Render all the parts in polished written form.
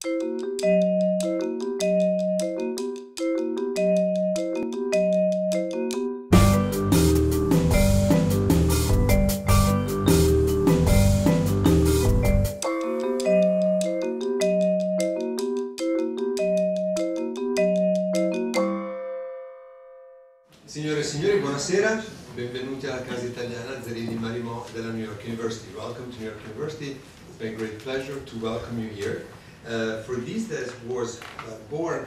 Signore e signori, buonasera, benvenuti alla Casa Italiana Zerilli-Marimò della New York University. Welcome to New York University. It's been a great pleasure to welcome you here. For these days was born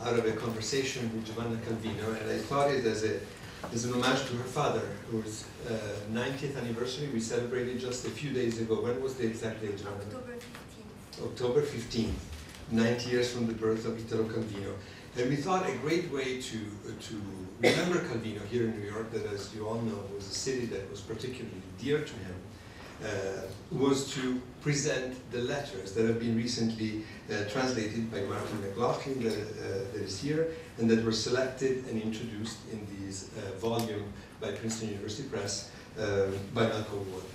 out of a conversation with Giovanna Calvino, and I thought it as an homage to her father, whose 90th anniversary we celebrated just a few days ago. When was the exact date, Giovanna? October 15th. October 15th, 90 years from the birth of Italo Calvino. And we thought a great way to remember Calvino here in New York, that as you all know was a city that was particularly dear to him, was to present the letters that have been recently translated by McLaughlin that is here, and that were selected and introduced in this volume by Princeton University Press by Malcolm Wood.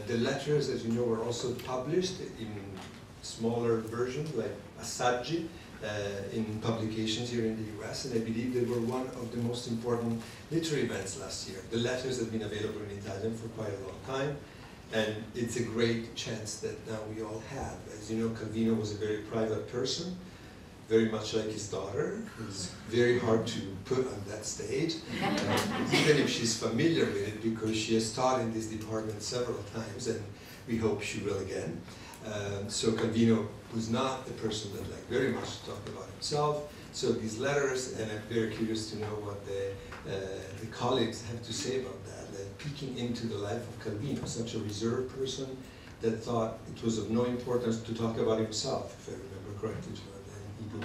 The letters, as you know, were also published in smaller versions like assaggi, in publications here in the US, and I believe they were one of the most important literary events last year. The letters have been available in Italian for quite a long time, and it's a great chance that now we all have. As you know, Calvino was a very private person, very much like his daughter, who's very hard to put on that stage, even if she's familiar with it, because she has taught in this department several times, and we hope she will again. So Calvino was not a person that liked very much to talk about himself. So these letters, and I'm very curious to know what the colleagues have to say about that, like peeking into the life of Calvino, such a reserved person that thought it was of no importance to talk about himself, if I remember correctly. And he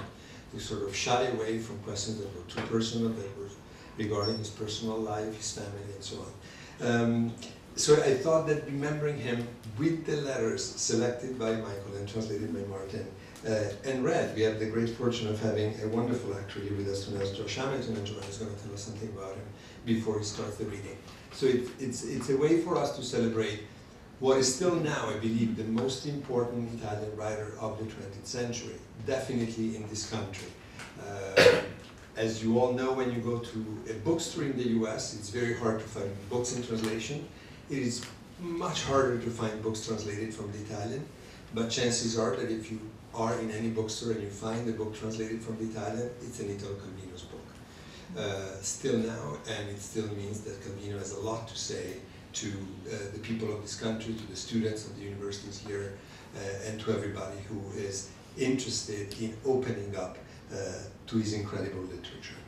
would sort of shy away from questions that were too personal, that were regarding his personal life, his family, and so on. So I thought that remembering him with the letters selected by Michael and translated by Martin and read, we have the great fortune of having a wonderful actor here with us tonight, Josh Hamilton, and Giovanna is going to tell us something about him before he starts the reading. So it's a way for us to celebrate what is still now, I believe, the most important Italian writer of the 20th century, definitely in this country. As you all know, when you go to a bookstore in the US, it's very hard to find books in translation. It is much harder to find books translated from the Italian, but chances are that if you are in any bookstore and you find a book translated from the Italian, it's an Italo Calvino's book. Still now, and it still means that Calvino has a lot to say to the people of this country, to the students of the universities here, and to everybody who is interested in opening up to his incredible literature.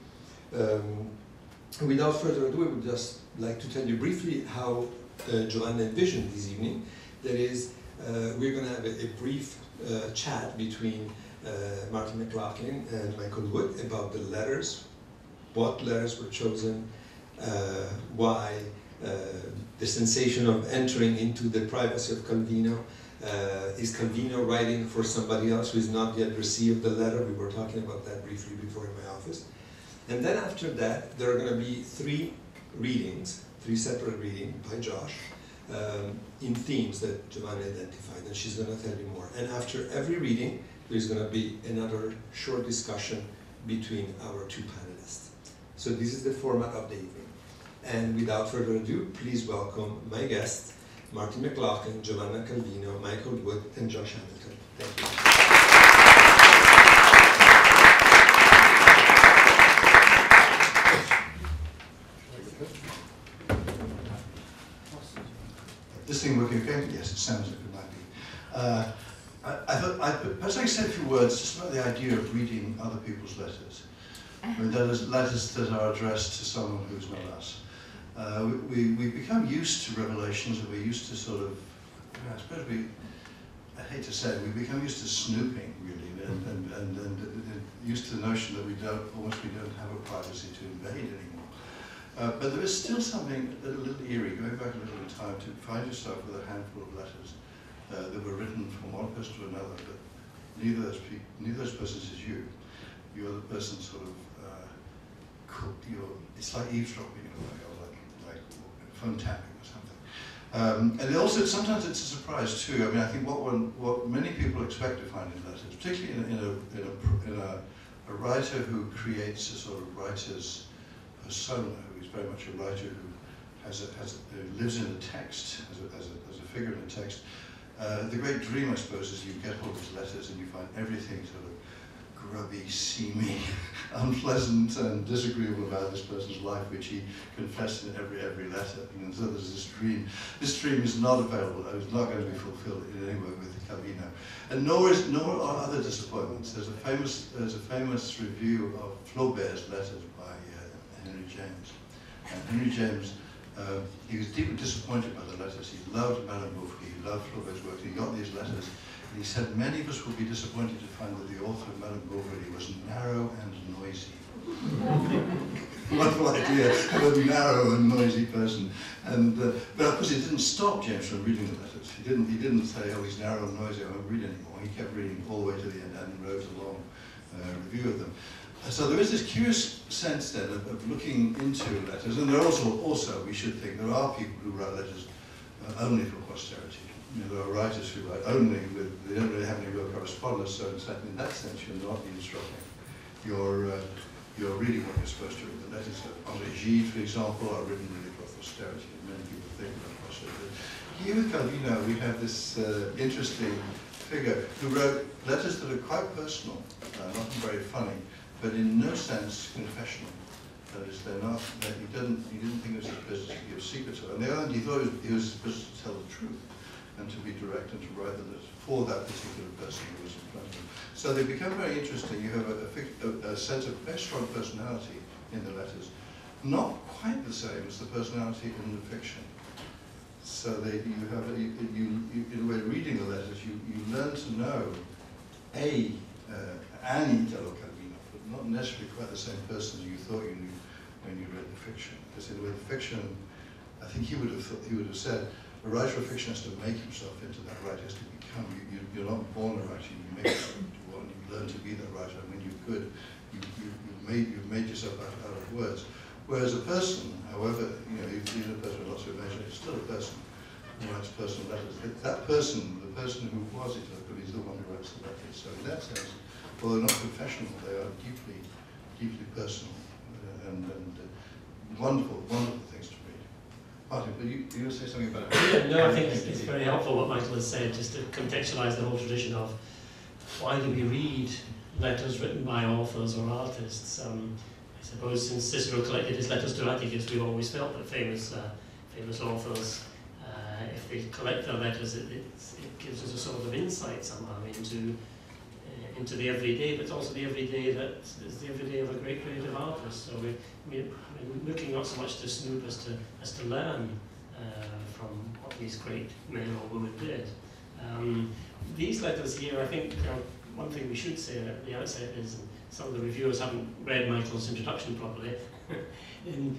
Without further ado, I would just like to tell you briefly how Giovanna envisioned this evening. That is, we're going to have a brief chat between Martin McLaughlin and Michael Wood about the letters, what letters were chosen, why, the sensation of entering into the privacy of Calvino. Is Calvino writing for somebody else who has not yet received the letter? We were talking about that briefly before in my office. And then after that, there are going to be three separate readings by Josh in themes that Giovanna identified, and she's going to tell you more. And after every reading, there's going to be another short discussion between our two panelists. So this is the format of the evening. And without further ado, please welcome my guests, Martin McLaughlin, Giovanna Calvino, Michael Wood, and Josh Hamilton. Thank you. This thing working okay? Yes, it sounds like it might be. I thought I'd perhaps say a few words just about the idea of reading other people's letters. I mean, letters that are addressed to someone who's not us. We become used to revelations, and we're used to sort of, I suppose I hate to say it, we become used to snooping, really, and used to the notion that we don't have a privacy to invade anymore. But there is still something a little eerie, going back a little in time, to find yourself with a handful of letters that were written from one person to another, but neither of those persons is you. You're the person sort of, it's like eavesdropping in a way, or like phone tapping or something. And also, sometimes it's a surprise too. I mean, I think what many people expect to find in letters, particularly in a writer who creates a sort of writer's persona, who is very much a writer who lives in the text as a figure in the text. The great dream, I suppose, is you get hold of his letters and you find everything sort of grubby, seamy, unpleasant and disagreeable about this person's life, which he confessed in every letter. And so there's this dream. This dream is not available. It's not going to be fulfilled in any way with Calvino. And nor are other disappointments. There's a famous review of Flaubert's letters by Henry James. And Henry James, he was deeply disappointed by the letters. He loved Madame Bovary, he loved Flaubert's work. He got these letters. He said, many of us will be disappointed to find that the author of Madame Bovary was narrow and noisy. Wonderful idea of a narrow and noisy person. And, but of course it didn't stop James from reading the letters. He didn't say, oh, he's narrow and noisy, I won't read anymore. He kept reading all the way to the end and wrote a long review of them. So there is this curious sense then of looking into letters, and there are also, we should think, there are people who write letters only for posterity. You know, there are writers who write only they don't really have any real correspondence, so in that sense you're not eavesdropping. You're reading what you're supposed to read. The letters of André Gide, for example, are written really for posterity, and many people think about posterity. Here with Calvino we have this interesting figure who wrote letters that are quite personal, not very funny, but in no sense confessional. That is, they're not. He didn't think it was his business to give secrets. On the other hand, he thought it was his business to tell the truth and to be direct and to write the letters for that particular person who was in front of him. So they become very interesting. You have a sense of very strong personality in the letters, not quite the same as the personality in the fiction. So in a way, reading the letters, you learn to know an Italo Calvino, but not necessarily quite the same person as you thought you knew when you read the fiction. Because in the fiction, I think he would have said, a writer of fiction has to make himself into that writer, has to become. You're not born a writer. You make yourself into one. You learn to be that writer. And when you're good, you've made yourself out of words. Whereas a person, however, even a person with lots of imagination, is still a person who writes personal letters. That person, the person who was it, is the one who writes the letters. So in that sense, well, they're not professional. They are deeply, deeply personal and wonderful, wonderful things to read. Martin, do you want to say something about it? No, I think it's very helpful what Michael has said, just to contextualise the whole tradition of why do we read letters written by authors or artists. I suppose since Cicero collected his letters to Atticus, we've always felt that famous authors, if they collect their letters, it gives us a sort of insight somehow into the everyday, but also the everyday that is the everyday of a great creative artist. So we're looking not so much to snoop as to learn from what these great men or women did. These letters here, I think, one thing we should say at the outset is, some of the reviewers haven't read Michael's introduction properly.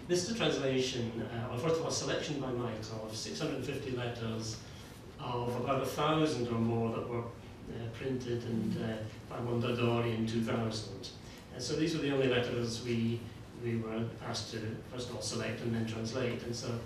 This is a translation, or first of all, a selection by Michael of 650 letters of about 1,000 or more that were printed and by Mondadori in 2000. And so these were the only letters we were asked to first of all select and then translate. And so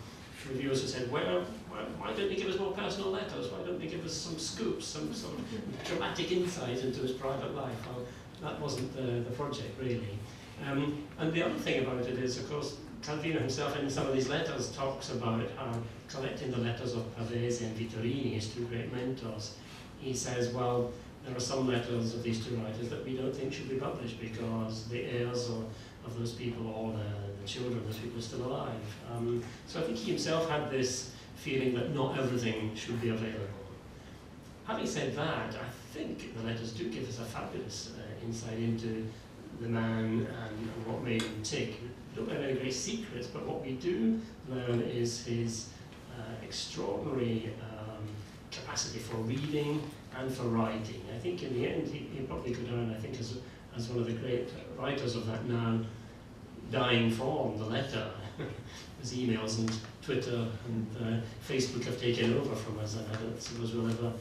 reviewers have said, why don't they give us more personal letters? Why don't they give us some scoops, some sort of dramatic insight into his private life? Well, that wasn't the project really. And the other thing about it is, of course, Calvino himself in some of these letters talks about how collecting the letters of Pavese and Vittorini, his two great mentors, he says, well, there are some letters of these two writers that we don't think should be published because the heirs of those people, or the children of those people, are still alive. So I think he himself had this feeling that not everything should be available. Having said that, I think the letters do give us a fabulous insight into the man and what made him tick. We don't have any great secrets, but what we do learn is his extraordinary capacity for reading and for writing. I think in the end he probably go down, I think, as one of the great writers of that now dying form, the letter. As emails and Twitter and Facebook have taken over from us, and I don't suppose we'll ever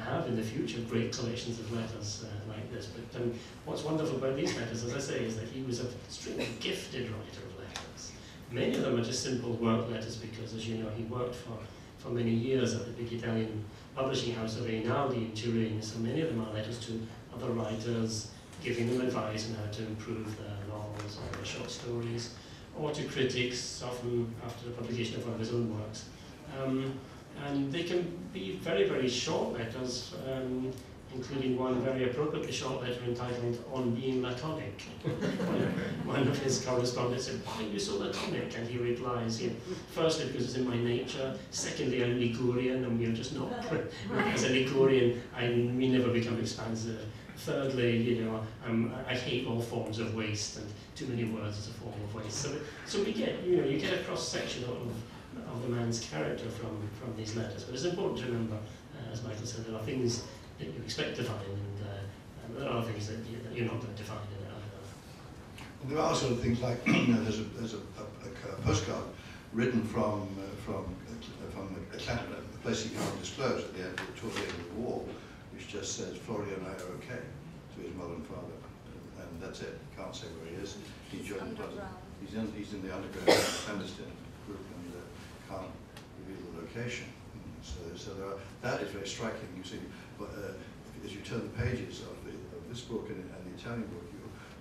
have in the future great collections of letters like this. But what's wonderful about these letters, as I say, is that he was an extremely gifted writer of letters. Many of them are just simple work letters because, as you know, he worked for for many years at the big Italian publishing house of Einaudi in Turin. So many of them are letters to other writers, giving them advice on how to improve their novels or their short stories, or to critics, often after the publication of one of his own works. And they can be very, very short letters, including one very appropriately short letter entitled On Being Platonic. One of his correspondents said, "Why are you so Platonic?" And he replies, firstly, because it's in my nature. Secondly, I'm Ligurian, and we're just not. As a Ligurian, we never become expansive. Thirdly, I hate all forms of waste, and too many words is a form of waste. So we get, you get a cross-section of the man's character from these letters. But it's important to remember, as Michael said, there are things that you expect to find, and there are things that you're not going to find in it either. And there are sort of things like, there's a postcard written from Atlanta, a place he can't disclose at the end toward the end of the war, which just says, "Florio and I are okay," to his mother and father. And that's it. He can't say where he is. He's in the underground clandestine group and can't reveal the location. So that is very striking. You see, but as you turn the pages of this book and the Italian book,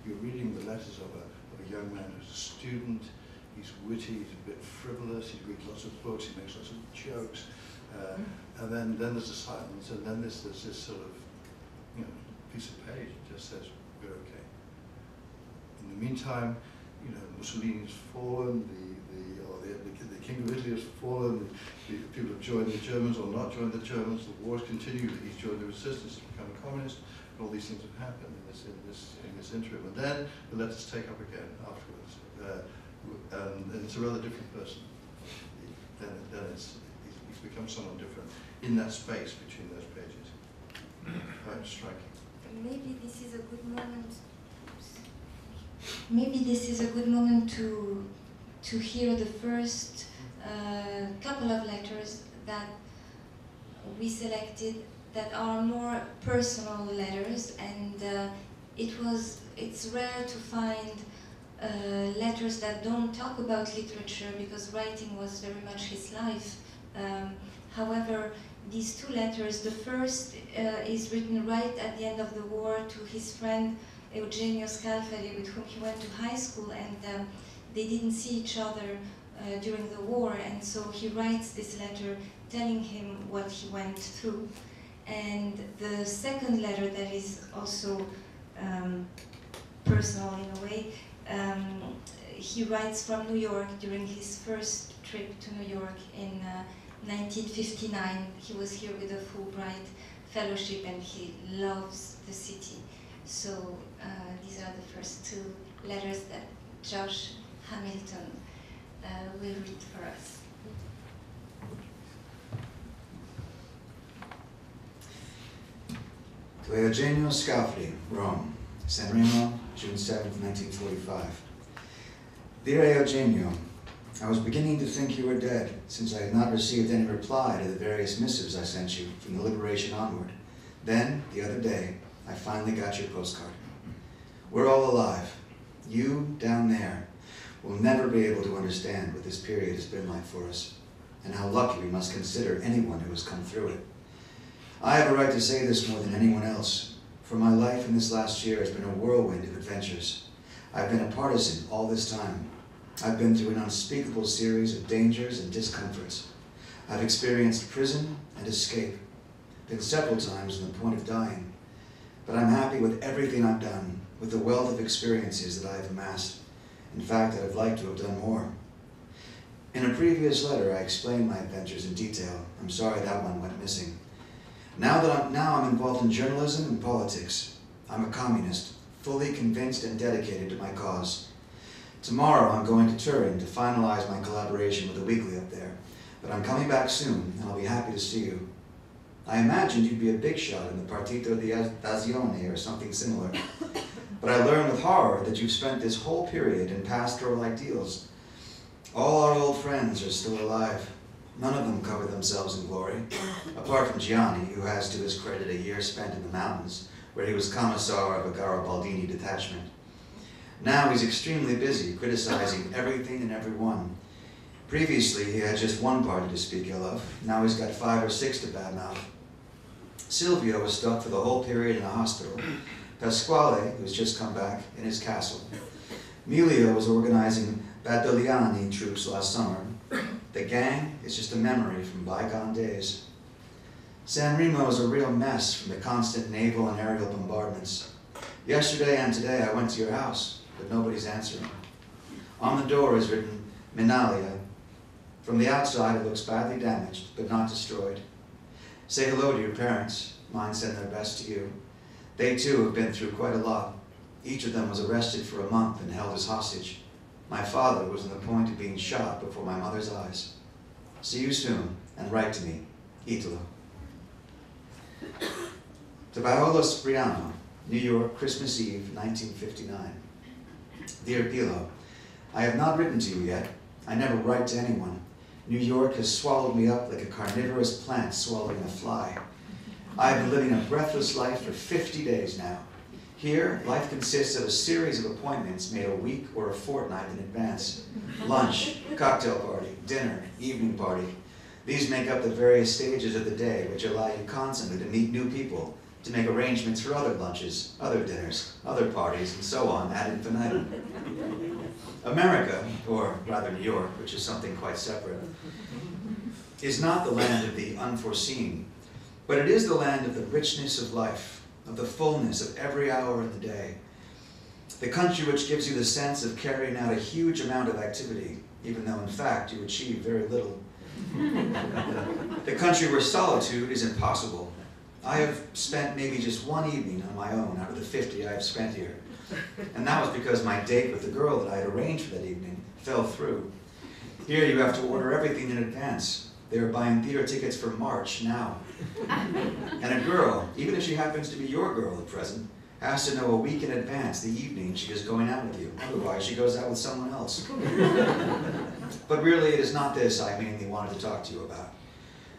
you're reading the letters of a young man who's a student. He's witty, he's a bit frivolous, he reads lots of books, he makes lots of jokes, and then there's a silence, and then there's this sort of piece of page that just says, "We're okay." In the meantime, Mussolini's fallen, the King of Italy has fallen, the people have joined the Germans or not joined the Germans, the wars continue, he's joined the resistance, he's become a communist, and all these things have happened in this interim. And then the letters take up again afterwards. And it's a rather different person. Then he's become someone different in that space between those pages. Quite striking. Maybe this is a good moment. Maybe this is a good moment to hear the first couple of letters that we selected that are more personal letters, and it's rare to find letters that don't talk about literature, because writing was very much his life. However, these two letters, the first is written right at the end of the war to his friend Eugenio Scalfari, with whom he went to high school, and they didn't see each other during the war, and so he writes this letter telling him what he went through. And the second letter, that is also personal in a way, he writes from New York during his first trip to New York in 1959. He was here with a Fulbright fellowship, and he loves the city. So these are the first two letters that Josh Hamilton will read for us. To Eugenio Scalfari, Rome, San Remo, June 7th, 1945. Dear Eugenio, I was beginning to think you were dead, since I had not received any reply to the various missives I sent you from the liberation onward. Then, the other day, I finally got your postcard. We're all alive. You, down there, will never be able to understand what this period has been like for us, and how lucky we must consider anyone who has come through it. I have a right to say this more than anyone else, for my life in this last year has been a whirlwind of adventures. I've been a partisan all this time. I've been through an unspeakable series of dangers and discomforts. I've experienced prison and escape, been several times on the point of dying. But I'm happy with everything I've done, with the wealth of experiences that I have amassed. In fact, I'd have liked to have done more. In a previous letter, I explained my adventures in detail. I'm sorry that one went missing. Now I'm involved in journalism and politics. I'm a communist, fully convinced and dedicated to my cause. Tomorrow I'm going to Turin to finalize my collaboration with the weekly up there, but I'm coming back soon and I'll be happy to see you. I imagined you'd be a big shot in the Partito di Azione or something similar, but I learned with horror that you've spent this whole period in pastoral ideals. All our old friends are still alive. None of them cover themselves in glory, apart from Gianni, who has to his credit a year spent in the mountains, where he was commissar of a Garibaldini detachment. Now he's extremely busy criticizing everything and everyone. Previously, he had just one party to speak ill of. Now he's got 5 or 6 to badmouth. Silvio was stuck for the whole period in a hospital. Pasquale, who's just come back, in his castle. Emilio was organizing Badogliani troops last summer. The gang is just a memory from bygone days. San Remo is a real mess from the constant naval and aerial bombardments. Yesterday and today I went to your house, but nobody's answering. On the door is written, Minalia. From the outside it looks badly damaged, but not destroyed. Say hello to your parents. Mine send their best to you. They too have been through quite a lot. Each of them was arrested for a month and held as hostage. My father was on the point of being shot before my mother's eyes. See you soon, and write to me, Italo. To Paolo Spriano, New York, Christmas Eve, 1959. Dear Pilo, I have not written to you yet. I never write to anyone. New York has swallowed me up like a carnivorous plant swallowing a fly. I have been living a breathless life for 50 days now. Here, life consists of a series of appointments made a week or a fortnight in advance. Lunch, cocktail party, dinner, evening party. These make up the various stages of the day, which allow you constantly to meet new people, to make arrangements for other lunches, other dinners, other parties, and so on ad infinitum. America, or rather New York, which is something quite separate, is not the land of the unforeseen, but it is the land of the richness of life, of the fullness of every hour in the day. The country which gives you the sense of carrying out a huge amount of activity, even though in fact you achieve very little. The country where solitude is impossible. I have spent maybe just one evening on my own out of the 50 I have spent here. And that was because my date with the girl that I had arranged for that evening fell through. Here you have to order everything in advance. They are buying theater tickets for March now. And a girl, even if she happens to be your girl at present, has to know a week in advance the evening she is going out with you. Otherwise, she goes out with someone else. But really, it is not this I mainly wanted to talk to you about.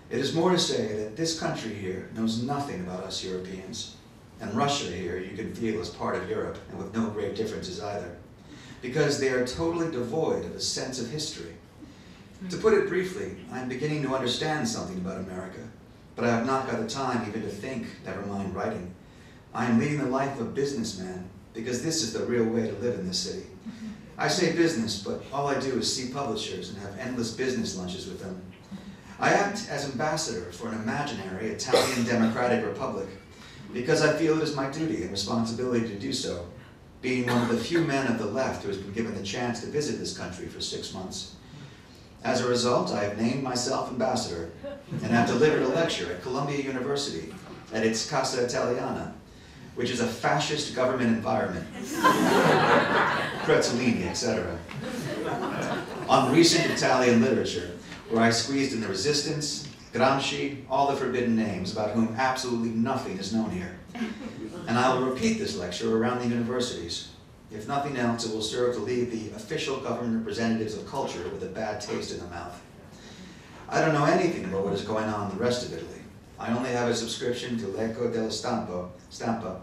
It is more to say that this country here knows nothing about us Europeans. And Russia here you can feel as part of Europe, and with no great differences either. Because they are totally devoid of a sense of history. To put it briefly, I am beginning to understand something about America, but I have not got the time even to think, never mind writing. I am leading the life of a businessman, because this is the real way to live in this city. I say business, but all I do is see publishers and have endless business lunches with them. I act as ambassador for an imaginary Italian Democratic Republic, because I feel it is my duty and responsibility to do so, being one of the few men of the left who has been given the chance to visit this country for 6 months. As a result, I have named myself ambassador and have delivered a lecture at Columbia University at its Casa Italiana, which is a fascist government environment, Prezzolini, etc., on recent Italian literature, where I squeezed in the Resistance, Gramsci, all the forbidden names about whom absolutely nothing is known here. And I will repeat this lecture around the universities. If nothing else, it will serve to leave the official government representatives of culture with a bad taste in the mouth. I don't know anything about what is going on in the rest of Italy. I only have a subscription to L'Eco della Stampa.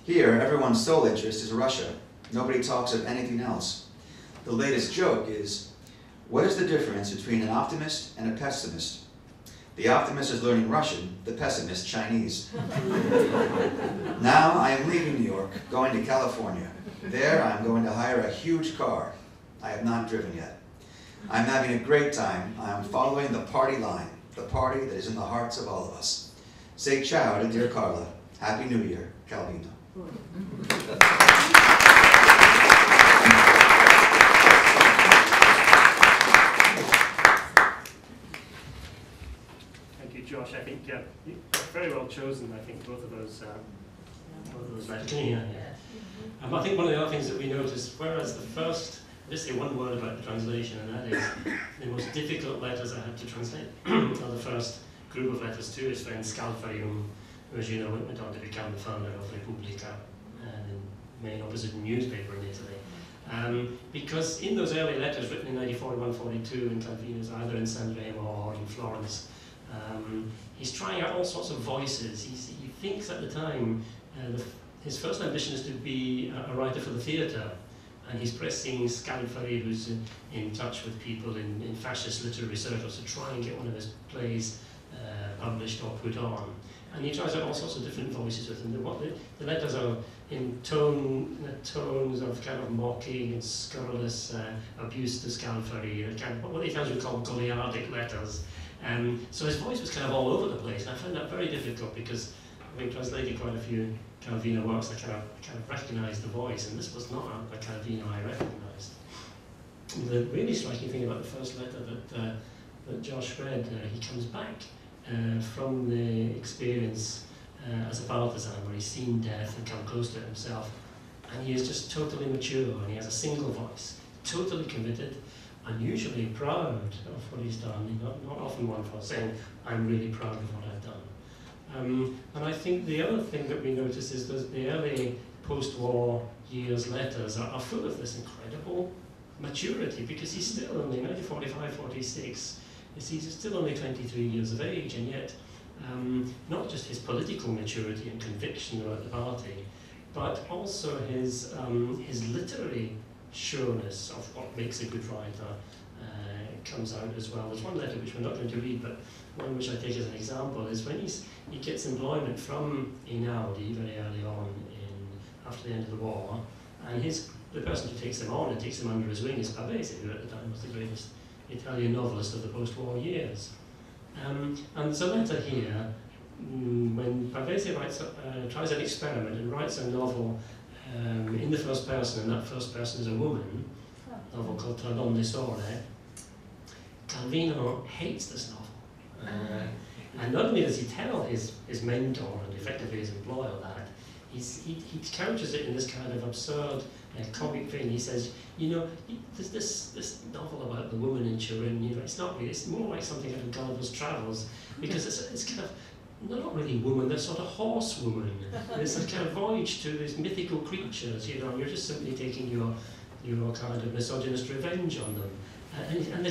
Here, everyone's sole interest is Russia. Nobody talks of anything else. The latest joke is, what is the difference between an optimist and a pessimist? The optimist is learning Russian, the pessimist Chinese. Now I am leaving New York, going to California. There I am going to hire a huge car. I have not driven yet. I am having a great time. I am following the party line, the party that is in the hearts of all of us. Say ciao to dear Carla. Happy New Year, Calvino. Thank you, Josh. I think you very well chosen. I think both of those letters. Yeah. I think one of the other things that we noticed, whereas the first, I'll just say one word about the translation, and that is the most difficult letters I had to translate are the first group of letters to his friend Scalfarium, who, as you know, went on to become the founder of Repubblica, the main opposition newspaper in Italy. Because in those early letters written in 1941, 42 in Calvino's, either in San Remo or in Florence, he's trying out all sorts of voices. He thinks at the time his first ambition is to be a writer for the theatre, and he's pressing Scalfari, who's in touch with people in fascist literary circles, to try and get one of his plays published or put on. And he tries out all sorts of different voices with them. The letters are in tones of kind of mocking and scurrilous abuse to Scalfari, kind of what the Italians would call Goliardic letters. So his voice was kind of all over the place, and I found that very difficult because having translated quite a few Calvino works, I kind of recognised the voice, and this was not a Calvino I recognised. The really striking thing about the first letter that Josh read, he comes back from the experience as a partisan, where he's seen death and come close to it himself, and he is just totally mature, and he has a single voice, totally committed, unusually proud of what he's done, not often one for saying, I'm really proud of what I've done. And I think the other thing that we notice is that the early post-war years letters are full of this incredible maturity, because he's still only 1945, 46, he's still only 23 years of age, and yet not just his political maturity and conviction about the party, but also his literary sureness of what makes a good writer comes out as well. There's one letter which we're not going to read, but one which I take as an example is when he gets employment from Einaudi very early on after the end of the war, and the person who takes him on and takes him under his wing is Pavese, who at the time was the greatest Italian novelist of the post-war years. And there's a letter here when Pavese tries an experiment and writes a novel in the first person, and that first person is a woman, a novel called Tra donne sole. Calvino hates this novel. And not only does he tell his mentor and effectively his employer that, he couches it in this kind of absurd comic thing. He says, there's this novel about the woman in Turin, it's not really, it's more like something out of Gulliver's Travels, because it's kind of, not really woman, they're sort of horse woman. It's a kind of voyage to these mythical creatures, you're just simply taking your kind of misogynist revenge on them. And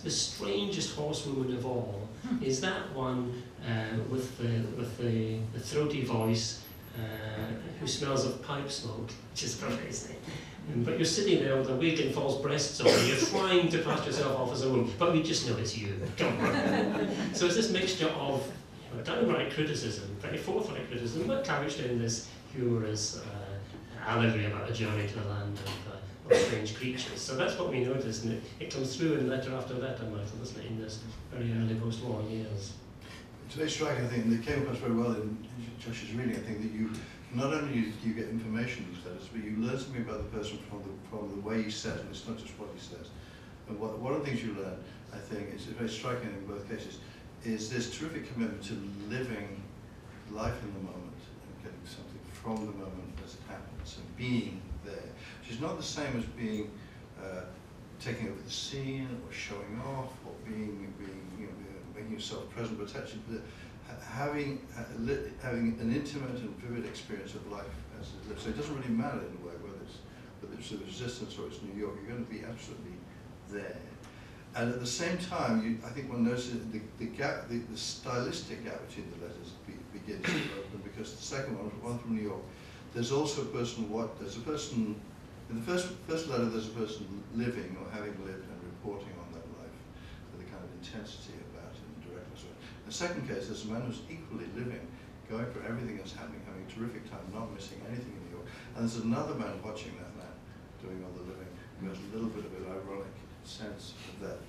the strangest horsewoman of all is that one with the throaty voice who smells of pipe smoke, which is crazy. But you're sitting there with a wig and false breasts on, and you're trying to pass yourself off as a woman, but we just know it's you. Come on. So it's this mixture of downright criticism, very forthright criticism, but couched in this humorous allegory about a journey to the land of strange creatures. So that's what we notice, and it comes through in letter after letter, Michael, doesn't it, in this very early post-war years. It's very striking, I think, and it came across very well in Josh's reading, I think, that you not only do you get information in these letters, but you learn something about the person from the way he says, and it's not just what he says. And one of the things you learn, I think, is very striking in both cases, is this terrific commitment to living life in the moment and getting something from the moment as it happens and being there, which is not the same as being taking over the scene or showing off or making yourself present, but actually having an intimate and vivid experience of life as it lives. So it doesn't really matter in a way whether it's the Resistance or it's New York. You're going to be absolutely there. And at the same time, I think one notices the stylistic gap between the letters begins to open, because the second one from New York, there's also a person. In the first letter, there's a person living or having lived and reporting on that life with a kind of intensity about it and directness. In the second case, there's a man who's equally living, going for everything that's happening, having a terrific time, not missing anything in New York. And there's another man watching that man doing all the living, who has a little bit of an ironic sense of that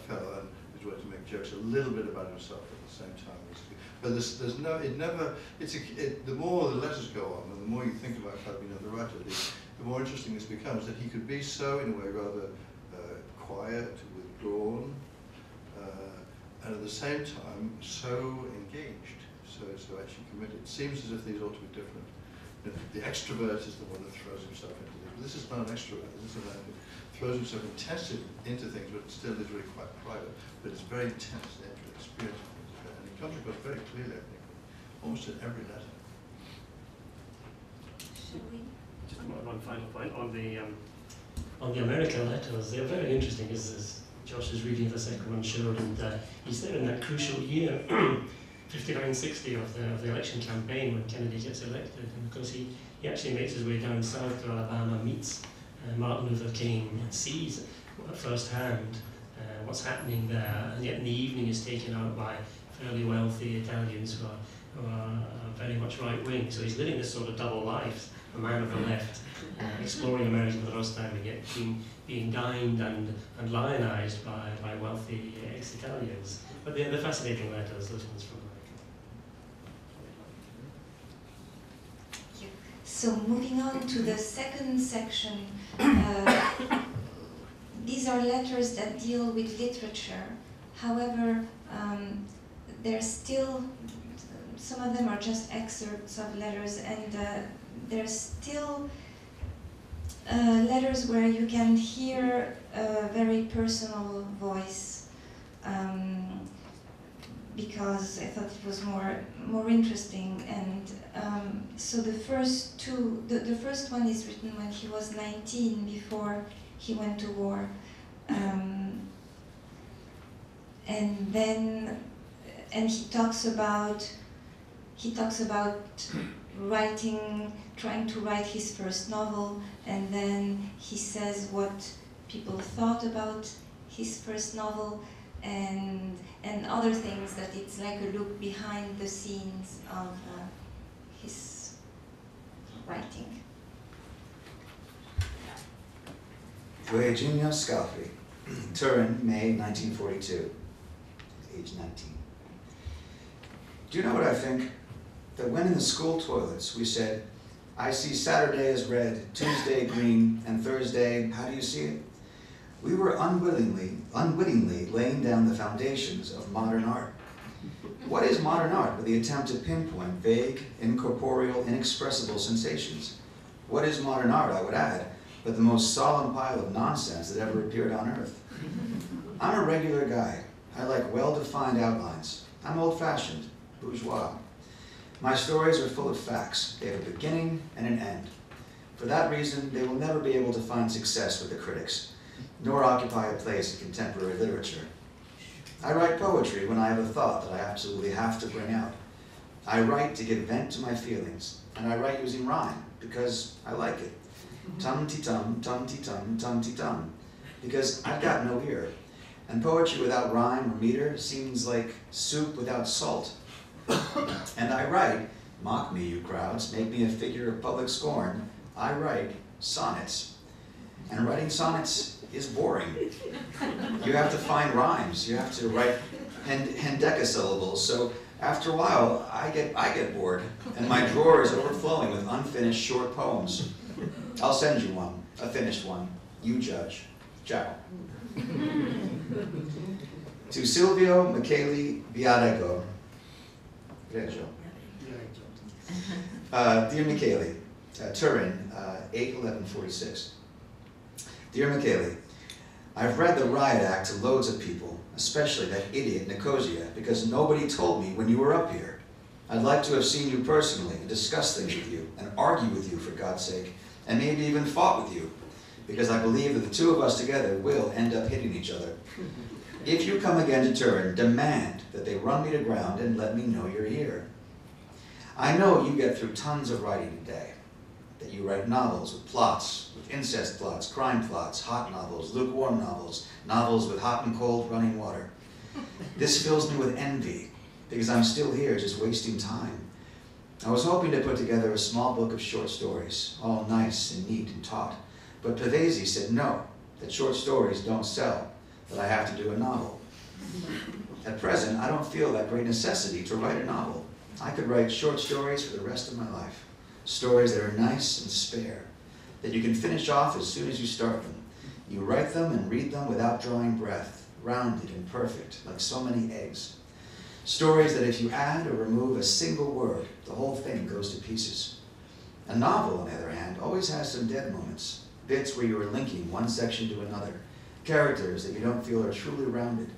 fellow, and is way to make jokes a little bit about himself at the same time. But the more the letters go on, and the more you think about Calvino, the writer, the more interesting this becomes, that he could be so, in a way, rather quiet, withdrawn, and at the same time, so engaged, so actually committed. It seems as if these ought to be different. The extrovert is the one that throws himself into this. But this is not an extrovert. This is a man who throws himself intensely into things, but still is really quite private. But it's very intense, the actual experience of things. And it comes across very clearly, I think, almost in every letter. Should we? Just one final point on the American letters. They're very interesting, as Josh's reading of the second one showed, and he's there in that crucial year, 59-60 of the election campaign when Kennedy gets elected. And of course he actually makes his way down south to Alabama, meets Martin Luther King sees firsthand what's happening there, and yet in the evening is taken out by fairly wealthy Italians who are very much right-wing. So he's living this sort of double life, a man of the left, exploring America for the first time, and yet being dined and lionized by wealthy ex-Italians. But they're fascinating letters, those ones from America. So moving on to the second section, these are letters that deal with literature. However, there's still, some of them are just excerpts of letters, and there's still letters where you can hear a very personal voice, because I thought it was more interesting. And so the first two, the first one is written when he was 19, before he went to war, and he talks about writing, trying to write his first novel, and then he says what people thought about his first novel, and other things, that it's like a look behind the scenes of his writing. To Eugenio Scalfari, Turin, May 1942, age 19. Do you know what I think? That when in the school toilets we said, I see Saturday as red, Tuesday green, and Thursday, how do you see it? We were unwittingly laying down the foundations of modern art. What is modern art but the attempt to pinpoint vague, incorporeal, inexpressible sensations? What is modern art, I would add, but the most solemn pile of nonsense that ever appeared on earth? I'm a regular guy. I like well-defined outlines. I'm old-fashioned, bourgeois. My stories are full of facts. They have a beginning and an end. For that reason, they will never be able to find success with the critics, nor occupy a place in contemporary literature. I write poetry when I have a thought that I absolutely have to bring out. I write to give vent to my feelings, and I write using rhyme because I like it. Tum-ti-tum, tum-ti-tum, tum-ti-tum, because I've got no ear. And poetry without rhyme or meter seems like soup without salt. And I write, mock me, you crowds, make me a figure of public scorn. I write sonnets. And writing sonnets is boring. You have to find rhymes. You have to write hendecasyllables. So after a while, I get bored, and my drawer is overflowing with unfinished short poems. I'll send you one, a finished one. You judge. Ciao. To Silvio Michele Viadego. Dear Michele, Turin, 8/11/46. Dear Michele, I've read the riot act to loads of people, especially that idiot Nicosia, because nobody told me when you were up here. I'd like to have seen you personally and discuss things with you and argue with you, for God's sake, and maybe even fought with you, because I believe that the two of us together will end up hitting each other. If you come again to Turin, demand that they run me to ground and let me know you're here. I know you get through tons of writing a day, that you write novels with plots, with incest plots, crime plots, hot novels, lukewarm novels, novels with hot and cold running water. This fills me with envy, because I'm still here just wasting time. I was hoping to put together a small book of short stories, all nice and neat and taut, but Pavesi said no, that short stories don't sell, that I have to do a novel. At present, I don't feel that great necessity to write a novel. I could write short stories for the rest of my life, stories that are nice and spare, that you can finish off as soon as you start them. You write them and read them without drawing breath, rounded and perfect, like so many eggs. Stories that if you add or remove a single word, the whole thing goes to pieces. A novel, on the other hand, always has some dead moments, bits where you are linking one section to another, characters that you don't feel are truly rounded.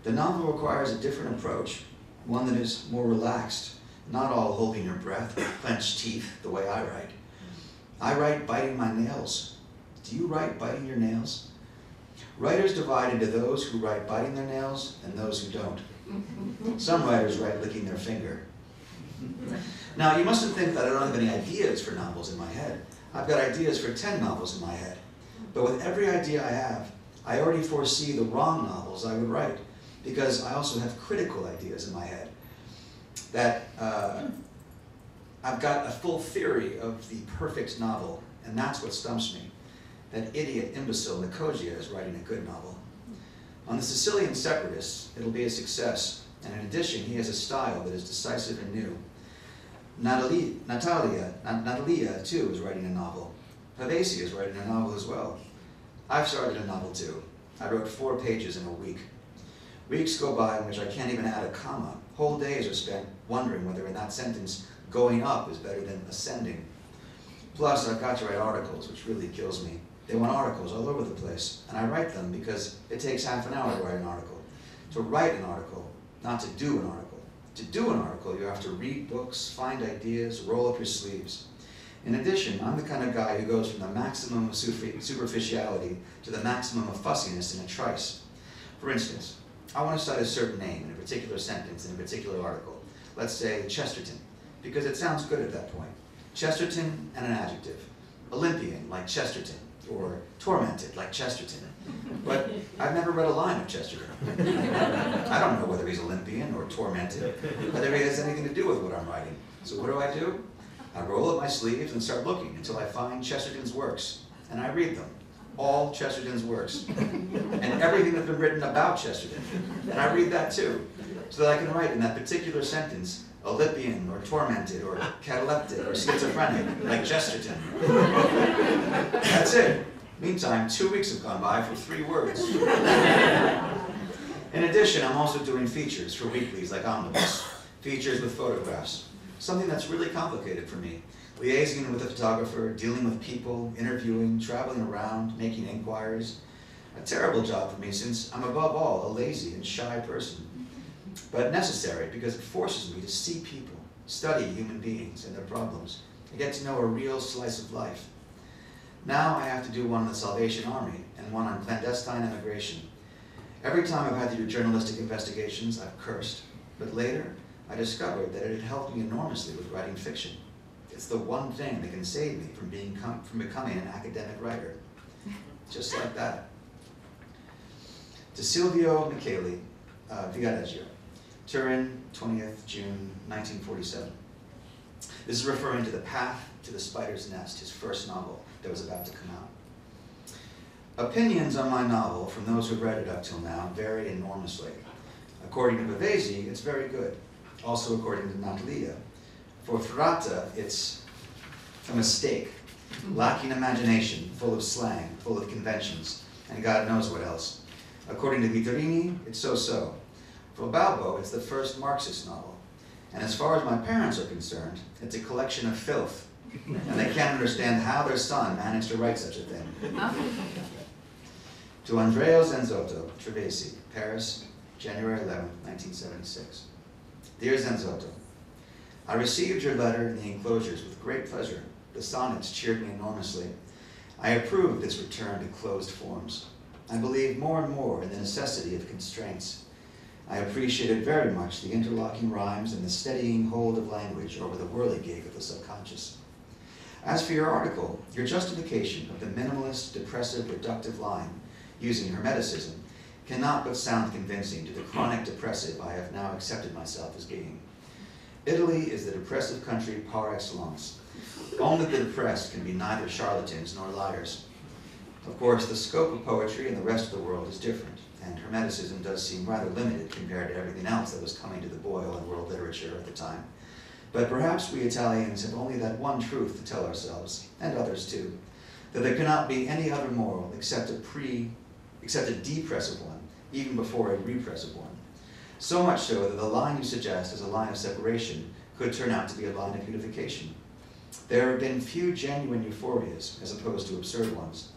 The novel requires a different approach, one that is more relaxed, not all holding your breath with clenched teeth the way I write. I write biting my nails. Do you write biting your nails? Writers divide into those who write biting their nails and those who don't. Some writers write licking their finger. Now, you mustn't think that I don't have any ideas for novels in my head. I've got ideas for 10 novels in my head. But with every idea I have, I already foresee the wrong novels I would write, because I also have critical ideas in my head. That I've got a full theory of the perfect novel, and that's what stumps me. That idiot imbecile Nicosia is writing a good novel. On The Sicilian Separatists, it'll be a success, and in addition, he has a style that is decisive and new. Natalia, too, is writing a novel. Pavesi is writing a novel as well. I've started a novel, too. I wrote 4 pages in a week. Weeks go by in which I can't even add a comma. Whole days are spent wondering whether in that sentence, going up is better than ascending. Plus, I've got to write articles, which really kills me. They want articles all over the place, and I write them because it takes half an hour to write an article. To write an article, not to do an article. To do an article, you have to read books, find ideas, roll up your sleeves. In addition, I'm the kind of guy who goes from the maximum of superficiality to the maximum of fussiness in a trice. For instance, I want to cite a certain name in a particular sentence in a particular article. Let's say Chesterton, because it sounds good at that point. Chesterton and an adjective. Olympian, like Chesterton, or tormented, like Chesterton. But I've never read a line of Chesterton. I don't know whether he's Olympian or tormented, whether he has anything to do with what I'm writing. So what do? I roll up my sleeves and start looking until I find Chesterton's works, and I read them. All Chesterton's works. And everything that's been written about Chesterton. And I read that too, so that I can write in that particular sentence, Olympian, or tormented, or cataleptic, or schizophrenic, like Chesterton. That's it. Meantime, 2 weeks have gone by for 3 words. In addition, I'm also doing features for weeklies like Omnibus, features with photographs, something that's really complicated for me. Liaising with a photographer, dealing with people, interviewing, traveling around, making inquiries. A terrible job for me since I'm above all a lazy and shy person. But necessary because it forces me to see people, study human beings and their problems, and get to know a real slice of life. Now I have to do one on the Salvation Army and one on clandestine immigration. Every time I've had to do journalistic investigations, I've cursed. But later, I discovered that it had helped me enormously with writing fiction. It's the one thing that can save me from becoming an academic writer. Just like that. To Silvio Micheli, Viareggio, Turin, 20th June, 1947. This is referring to The Path to the Spider's Nest, his first novel that was about to come out. Opinions on my novel from those who've read it up till now vary enormously. According to Pavesi, it's very good. Also according to Natalia. For Ferrata, it's a mistake, lacking imagination, full of slang, full of conventions, and God knows what else. According to Vittorini, it's so-so. For Balbo, it's the first Marxist novel. And as far as my parents are concerned, it's a collection of filth, and they can't understand how their son managed to write such a thing. To Andrea Zenzotto, Trevesi, Paris, January 11, 1976. Dear Zenzotto, I received your letter in the enclosures with great pleasure. The sonnets cheered me enormously. I approve of this return to closed forms. I believe more and more in the necessity of constraints. I appreciated very much the interlocking rhymes and the steadying hold of language over the whirligig of the subconscious. As for your article, your justification of the minimalist, depressive, reductive line, using Hermeticism, cannot but sound convincing to the chronic depressive I have now accepted myself as being. Italy is the depressive country par excellence. Only the depressed can be neither charlatans nor liars. Of course, the scope of poetry in the rest of the world is different, and Hermeticism does seem rather limited compared to everything else that was coming to the boil in world literature at the time. But perhaps we Italians have only that one truth to tell ourselves, and others too, that there cannot be any other moral except a depressive one, even before a repressive one. So much so that the line you suggest as a line of separation could turn out to be a line of unification. There have been few genuine euphorias, as opposed to absurd ones.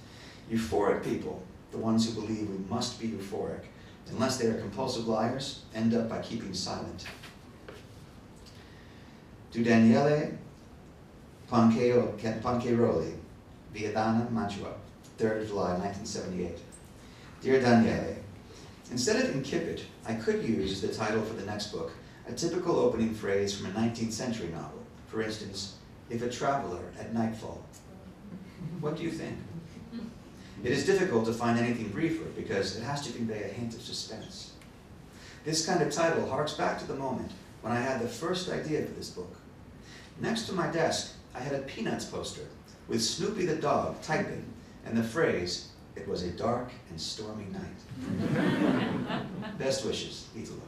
Euphoric people, the ones who believe we must be euphoric, unless they are compulsive liars, end up by keeping silent. To Daniele Pancheroli, Viadana, Mantua, 3rd of July, 1978. Dear Daniele, instead of incipit, I could use as the title for the next book a typical opening phrase from a 19th century novel. For instance, if a traveler at nightfall. What do you think? It is difficult to find anything briefer because it has to convey a hint of suspense. This kind of title harks back to the moment when I had the first idea for this book. Next to my desk, I had a Peanuts poster with Snoopy the dog typing and the phrase, "It was a dark and stormy night." Best wishes, Italo.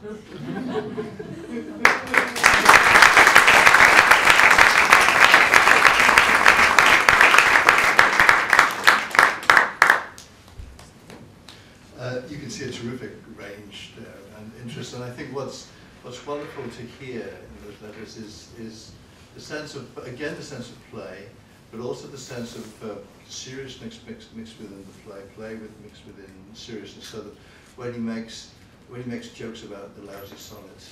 You can see a terrific range there and interest, and I think what's wonderful to hear in those letters is the sense of, again, the sense of play, but also the sense of seriousness mixed within the play mixed within seriousness. So that when he makes jokes about the lousy sonnet,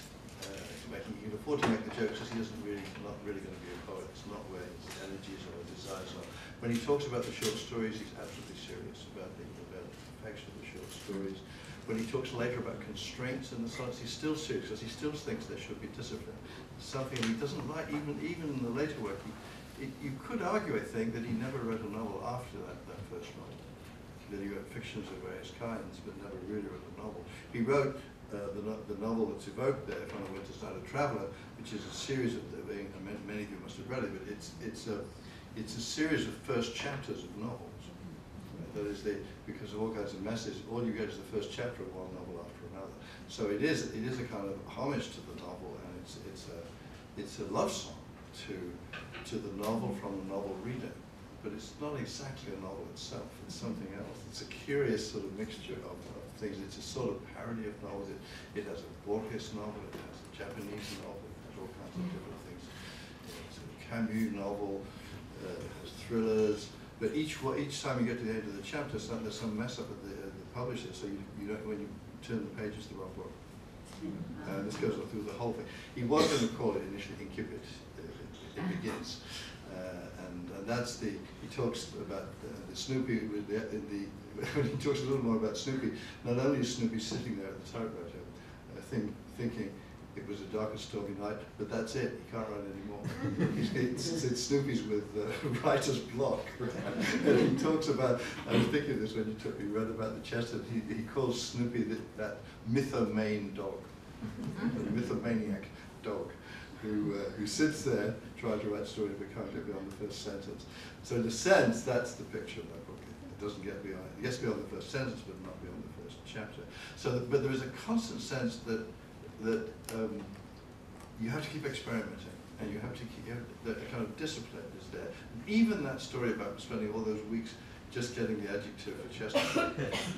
he can afford to make the jokes because he not really going to be a poet. It's not where his energies or desires are. When he talks about the short stories, he's absolutely serious about the perfection of the short stories. When he talks later about constraints in the sonnets, he's still serious because he still thinks there should be discipline. Something he doesn't like, even in the later work. You could argue, I think, that he never wrote a novel after that first novel. That he wrote fictions of various kinds, but never really wrote a novel. He wrote the novel that's evoked there, From the Winter's Night, A Traveller, which is a series of, many of you must have read it, but it's a series of first chapters of novels. That is, because of all kinds of messages, all you get is the first chapter of one novel after another. So it is a kind of homage to the novel, and it's a love song to the novel from the novel reader. But it's not exactly a novel itself, it's something else. It's a curious sort of mixture of things. It's a sort of parody of novels. It has a Borges novel, it has a Japanese novel, it has all kinds of different things. It's a Camus novel, it has thrillers, but each time you get to the end of the chapter, there's some mess up at the publisher, so you don't, when you turn the pages, the wrong book. And this goes on through the whole thing. He was going to call it initially Incubit, it begins. And that's he talks about the Snoopy, when he talks a little more about Snoopy, not only is Snoopy sitting there at the typewriter, thinking it was a dark and stormy night, but that's it, he can't write anymore. It's Snoopy's with writer's block. And he talks about, I was thinking of this when you read about the Chester, he calls Snoopy that mythomane dog, the mythomaniac dog. Who sits there trying to write stories but can't get beyond the first sentence. So in a sense, that's the picture of that book. It doesn't get beyond, it gets beyond the first sentence, but not beyond the first chapter. So, but there is a constant sense that you have to keep experimenting, and you have to keep, that kind of discipline is there. And even that story about spending all those weeks just getting the adjective for Chester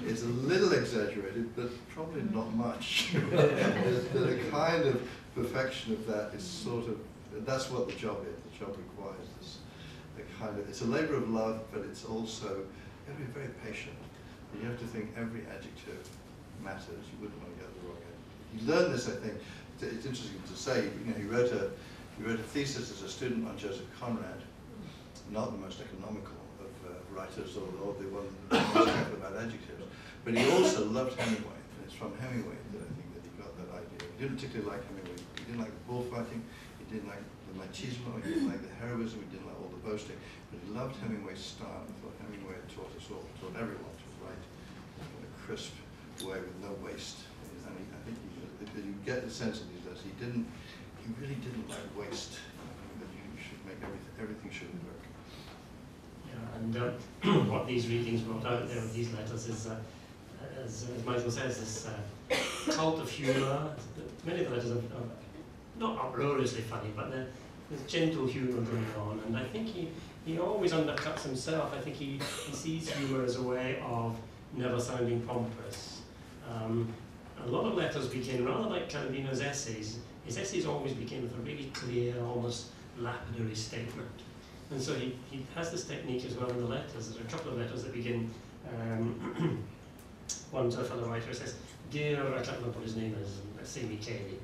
is a little exaggerated, but probably not much. The kind of perfection of that is sort of, that's what the job is. The job requires this kind of, it's a labor of love, but it's also, you have to be very patient. And you have to think every adjective matters. You wouldn't want to get the wrong adjective. He learned this, I think. It's interesting to say. He wrote a thesis as a student on Joseph Conrad, not the most economical of writers, or the one most careful about adjectives. But he also loved Hemingway, and it's from Hemingway that I think that he got that idea. He didn't particularly like Hemingway. He didn't like the bullfighting. He didn't like the machismo. He didn't like the heroism. He didn't like all the boasting. But he loved Hemingway's style. I thought Hemingway had taught us all, taught everyone to write in a crisp way with no waste. And I think you get the sense of these letters. He really didn't like waste. That you should make everything should work. Yeah, and what these readings brought out there with these letters is, as Michael says, this cult of humour. Many of the letters are not uproariously funny, but there's gentle humour going on, and I think he always undercuts himself. I think he sees humour as a way of never sounding pompous. A lot of letters begin, rather like Calvino's essays, his essays always begin with a really clear, almost lapidary statement. And so he has this technique as well in the letters. There are a couple of letters that begin, one to a fellow writer says, "Dear," I can't remember what his name is, let's say Michele.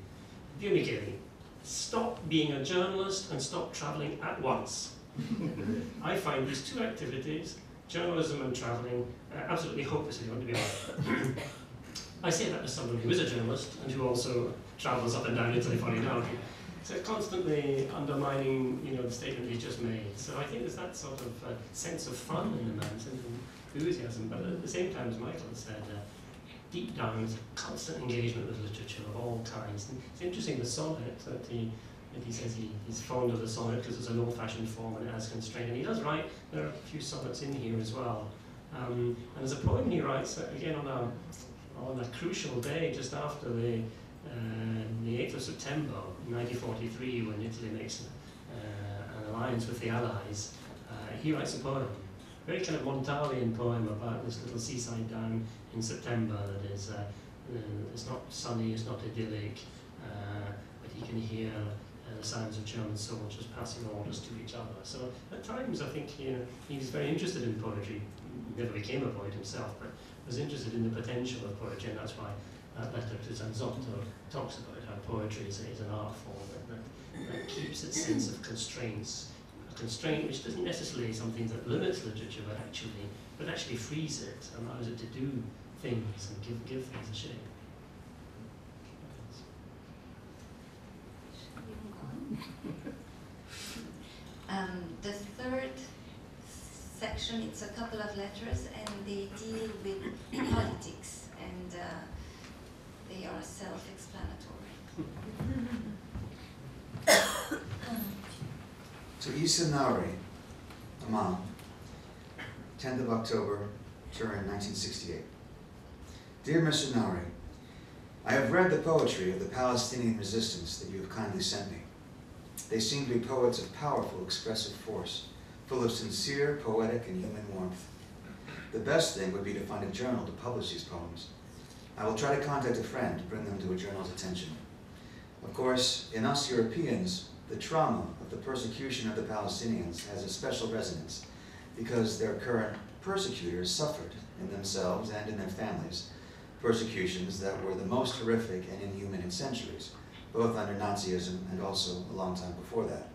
"Dear Michele, stop being a journalist and stop travelling at once. I find these two activities, journalism and travelling, absolutely hopeless if you want to be honest." I say that as someone who is a journalist and who also travels up and down Italy for now. So constantly undermining, the statement he just made. So I think there's that sort of sense of fun in the man, enthusiasm, but at the same time, as Michael has said, deep down it's a constant engagement with literature of all kinds. And it's interesting, the sonnet that he says he's fond of the sonnet because it's an old-fashioned form and it has constraint. And he does write, there are a few sonnets in here as well. And there's a poem he writes, again on a crucial day, just after the 8th of September 1943, when Italy makes an alliance with the Allies. He writes a poem, very kind of Montalian poem about this little seaside town in September that is, it's not sunny, it's not idyllic, but he can hear the sounds of German soldiers passing orders to each other. So at times I think he was very interested in poetry. He never became a poet himself, but was interested in the potential of poetry, and that's why that letter to Zanzotto talks about how poetry is an art form that keeps its sense of constraints. A constraint which isn't necessarily something that limits literature, but actually frees it, allows it to do things and give things a shape. The third section, it's a couple of letters, and they deal with politics, and they are self-explanatory. To Isanari, Amman, 10th of October, Turin, 1968. Dear Mr. Nari, I have read the poetry of the Palestinian resistance that you have kindly sent me. They seem to be poets of powerful, expressive force, full of sincere, poetic, and human warmth. The best thing would be to find a journal to publish these poems. I will try to contact a friend to bring them to a journal's attention. Of course, in us Europeans, the trauma of the persecution of the Palestinians has a special resonance because their current persecutors suffered in themselves and in their families persecutions that were the most horrific and inhuman in centuries, both under Nazism and also a long time before that.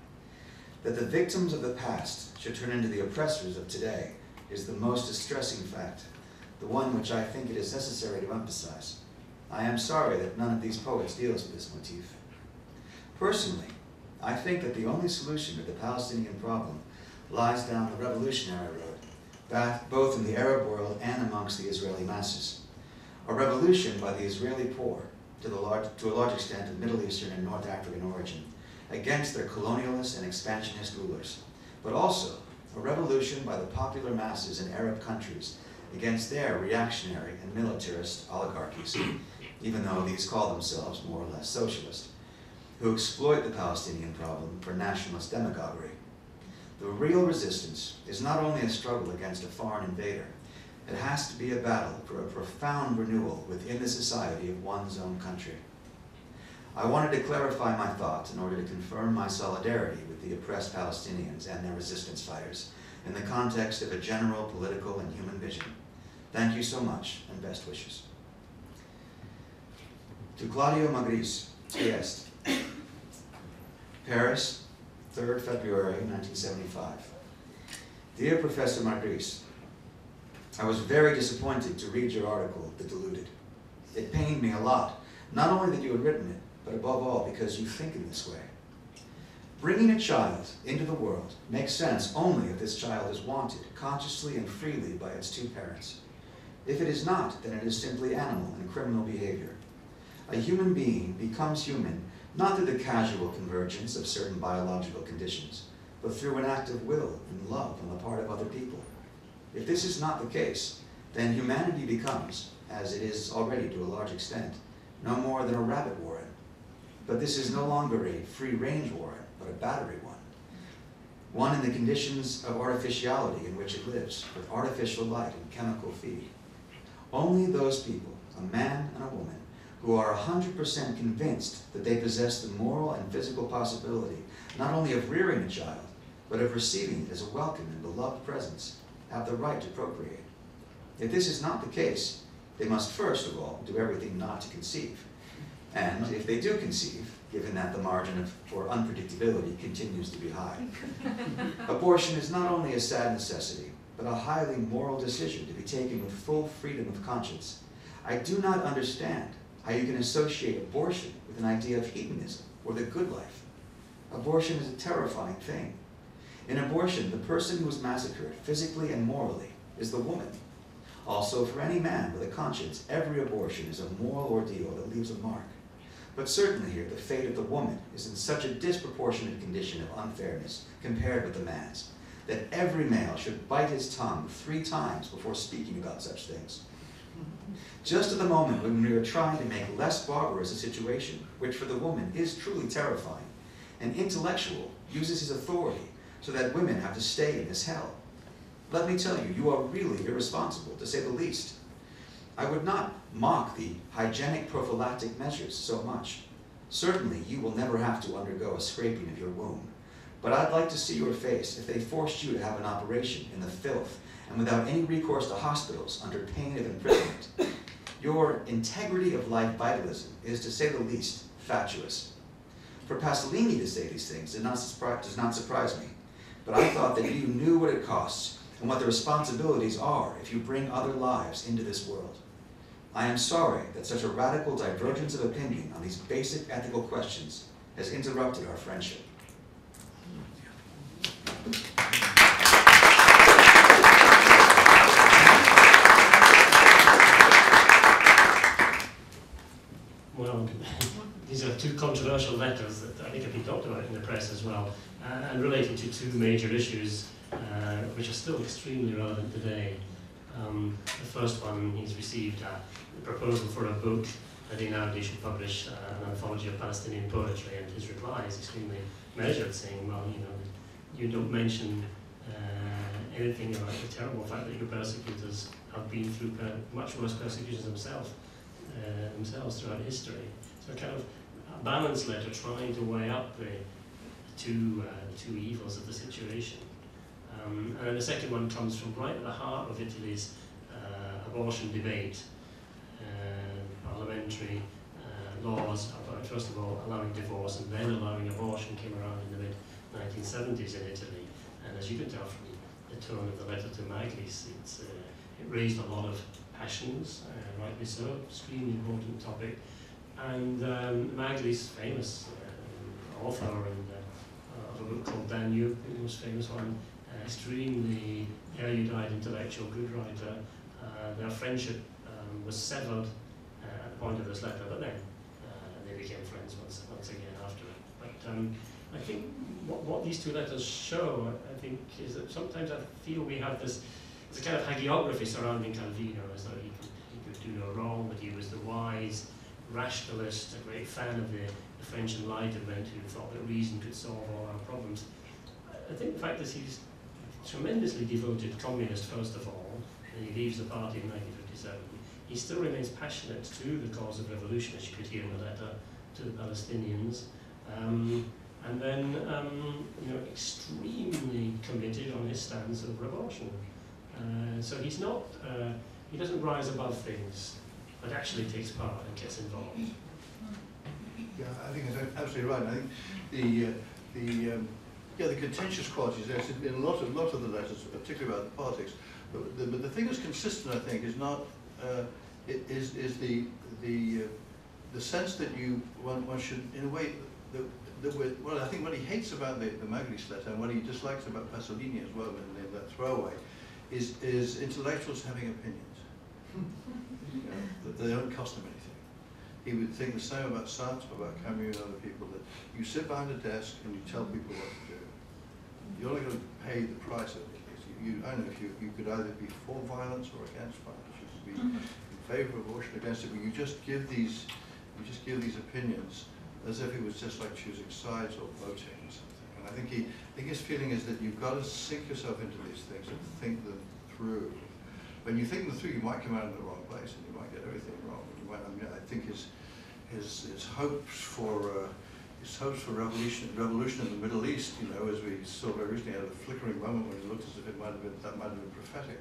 That the victims of the past should turn into the oppressors of today is the most distressing fact, the one which I think it is necessary to emphasize. I am sorry that none of these poets deals with this motif. Personally, I think that the only solution to the Palestinian problem lies down the revolutionary road, both in the Arab world and amongst the Israeli masses. A revolution by the Israeli poor, to a large extent of Middle Eastern and North African origin, against their colonialist and expansionist rulers, but also a revolution by the popular masses in Arab countries against their reactionary and militarist oligarchies, even though these call themselves more or less socialist, who exploit the Palestinian problem for nationalist demagoguery. The real resistance is not only a struggle against a foreign invader, it has to be a battle for a profound renewal within the society of one's own country. I wanted to clarify my thoughts in order to confirm my solidarity with the oppressed Palestinians and their resistance fighters in the context of a general political and human vision. Thank you so much, and best wishes. To Claudio Magris, Trieste, Paris, 3rd February 1975. Dear Professor Magris, I was very disappointed to read your article, The Deluded. It pained me a lot, not only that you had written it, but above all because you think in this way. Bringing a child into the world makes sense only if this child is wanted consciously and freely by its two parents. If it is not, then it is simply animal and criminal behavior. A human being becomes human not through the casual convergence of certain biological conditions, but through an act of will and love on the part of other people. If this is not the case, then humanity becomes, as it is already to a large extent, no more than a rabbit warren. But this is no longer a free-range warren, but a battery one. One in the conditions of artificiality in which it lives, with artificial light and chemical feed. Only those people, a man and a woman, who are 100% convinced that they possess the moral and physical possibility not only of rearing a child, but of receiving it as a welcome and beloved presence, have the right to procreate. If this is not the case, they must first of all do everything not to conceive. And if they do conceive, given that the margin for unpredictability continues to be high, abortion is not only a sad necessity, but a highly moral decision to be taken with full freedom of conscience. I do not understand how you can associate abortion with an idea of hedonism or the good life. Abortion is a terrifying thing. In abortion, the person who is massacred physically and morally is the woman, Also, for any man with a conscience, every abortion is a moral ordeal that leaves a mark. But certainly here, the fate of the woman is in such a disproportionate condition of unfairness compared with the man's, that every male should bite his tongue 3 times before speaking about such things. Just at the moment when we are trying to make less barbarous a situation, which for the woman is truly terrifying, an intellectual uses his authority so that women have to stay in this hell. Let me tell you, you are really irresponsible, to say the least. I would not mock the hygienic prophylactic measures so much. Certainly, you will never have to undergo a scraping of your womb. But I'd like to see your face if they forced you to have an operation in the filth and without any recourse to hospitals under pain of imprisonment. Your integrity of life vitalism is, to say the least, fatuous. For Pasolini to say these things does not surprise me, but I thought that you knew what it costs and what the responsibilities are if you bring other lives into this world. I am sorry that such a radical divergence of opinion on these basic ethical questions has interrupted our friendship. Well, these are 2 controversial letters that I think have been talked about in the press as well, and related to 2 major issues which are still extremely relevant today. The first one, he's received a proposal for a book that he now should publish an anthology of Palestinian poetry, and his reply is extremely measured, saying, well, you know, you don't mention anything about the terrible fact that your persecutors have been through much worse persecutions themselves throughout history. So kind of a balanced letter trying to weigh up the two evils of the situation. And then the second one comes from right at the heart of Italy's abortion debate. Parliamentary laws about, first of all, allowing divorce and then allowing abortion came around in the mid-1970s in Italy. And as you can tell from the tone of the letter to Maglis, it raised a lot of passions, rightly so, extremely important topic. And Maglis, famous author of a book called Danube, the most famous one, extremely erudite, intellectual, good writer. Their friendship was severed at the point of this letter, but then they became friends once again after it. But I think what these 2 letters show, I think, is that sometimes I feel we have this kind of hagiography surrounding Calvino, as though he could do no wrong, that he was the wise rationalist, a great fan of the French Enlightenment, who thought that reason could solve all our problems. I think the fact that he's tremendously devoted communist, first of all, and he leaves the party in 1957, he still remains passionate to the cause of revolution, as you could hear in the letter to the Palestinians, and then you know, extremely committed on his stance of abortion. So he's not, he doesn't rise above things, but actually takes part and gets involved. Yeah, I think that's absolutely right. I think the contentious qualities there's in a lot of the letters, particularly about the politics. But the thing that's consistent, I think, is not is the sense that one should, in a way, well, I think what he hates about the Maglis letter and what he dislikes about Pasolini as well in that throwaway is intellectuals having opinions. You know, that they don't cost him anything. He would think the same about Sartre, about Camus and other people, that you sit behind a desk and you tell people what to do. You're only going to pay the price of it. I don't know if you could either be for violence or against violence. You could be in favour of abortion, against it, but you just give these opinions as if it was just like choosing sides or voting or something. And I think his feeling is that you've got to sink yourself into these things and think them through. When you think them through, you might come out in the wrong place and you might get everything wrong. I think his hopes for revolution in the Middle East, you know, as we saw very recently, had a flickering moment when it looked as if that might have been prophetic,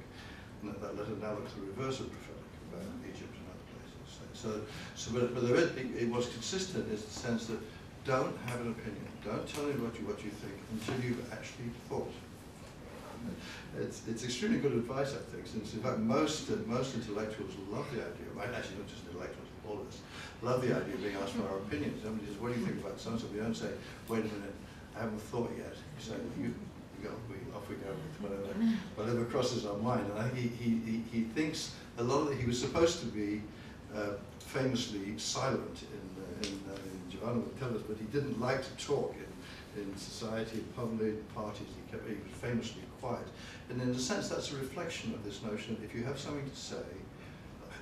and that letter now looks the reverse of prophetic about Egypt and other places. But what's consistent is the sense that don't have an opinion, don't tell anybody what you think until you've actually thought. It's extremely good advice, I think, since in fact most intellectuals love the idea, actually not just intellectuals, all of us, love the idea of being asked for our opinions. Somebody says, what do you think about so-and-so? We don't say, wait a minute, I haven't thought yet. You say, off we go with whatever crosses our mind. And he thinks a lot of he was supposed to be famously silent in Giovanna would tell us, but he didn't like to talk in society, in public parties. He was famously quiet. And in a sense, that's a reflection of this notion that if you have something to say,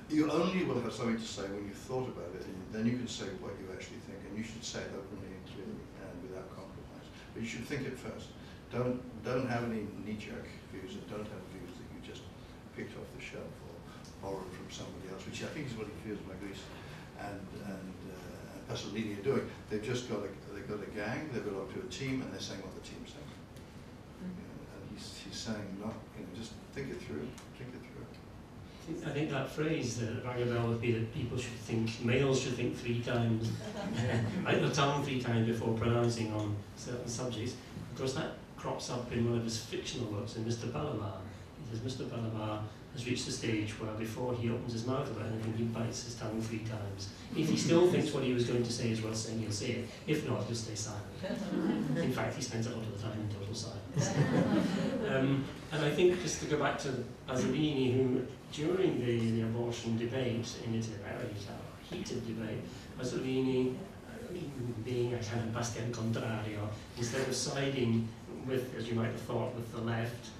you only will have something to say when you've thought about it, and then you can say what you actually think, and you should say it openly and clearly and without compromise. But you should think it first. Don't have any knee-jerk views, and don't have views that you just picked off the shelf or borrowed from somebody else, which I think is what he feels Magritte and Pasolini are doing. They've just got a gang, they belong to a team, and they're saying what the team's saying. And he's saying, just think it through, think it through. I think that phrase that rang a bell would be that people should think, males should think 3 times, out the tongue 3 times before pronouncing on certain subjects. Of course, that crops up in one of his fictional works in Mr. Balabar. He says Mr. Balabar has reached a stage where before he opens his mouth about anything, he bites his tongue 3 times. If he still thinks what he was going to say is worth saying, he'll say it. If not, he'll stay silent. In fact, he spends a lot of the time in total silence. And I think, just to go back to Pasolini, who during the abortion debate in Italy, very heated debate, Pasolini, being a kind of bastian contrario, instead of siding with, as you might have thought, with the left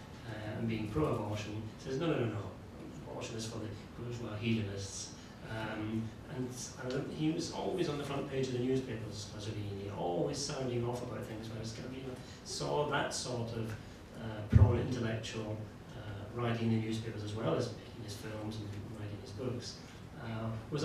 and being pro-abortion, says no, abortion is for the bourgeois hedonists. And he was always on the front page of the newspapers, Pasolini, always sounding off about things, whereas Calvino saw that sort of prominent intellectual writing in the newspapers as well as making his films and writing his books, was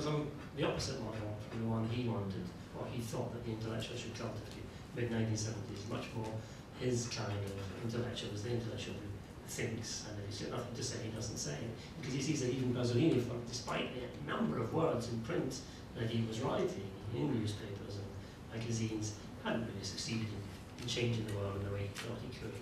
on the opposite model from the one he wanted, or he thought that the intellectual should cultivate. Mid-1970s, much more his kind of intellectual is the intellectual who thinks, and if he's got nothing to say, he doesn't say it. Because he sees that even Pasolini, despite the number of words in print that he was writing in newspapers and magazines, hadn't really succeeded in changing the world in the way he thought he could.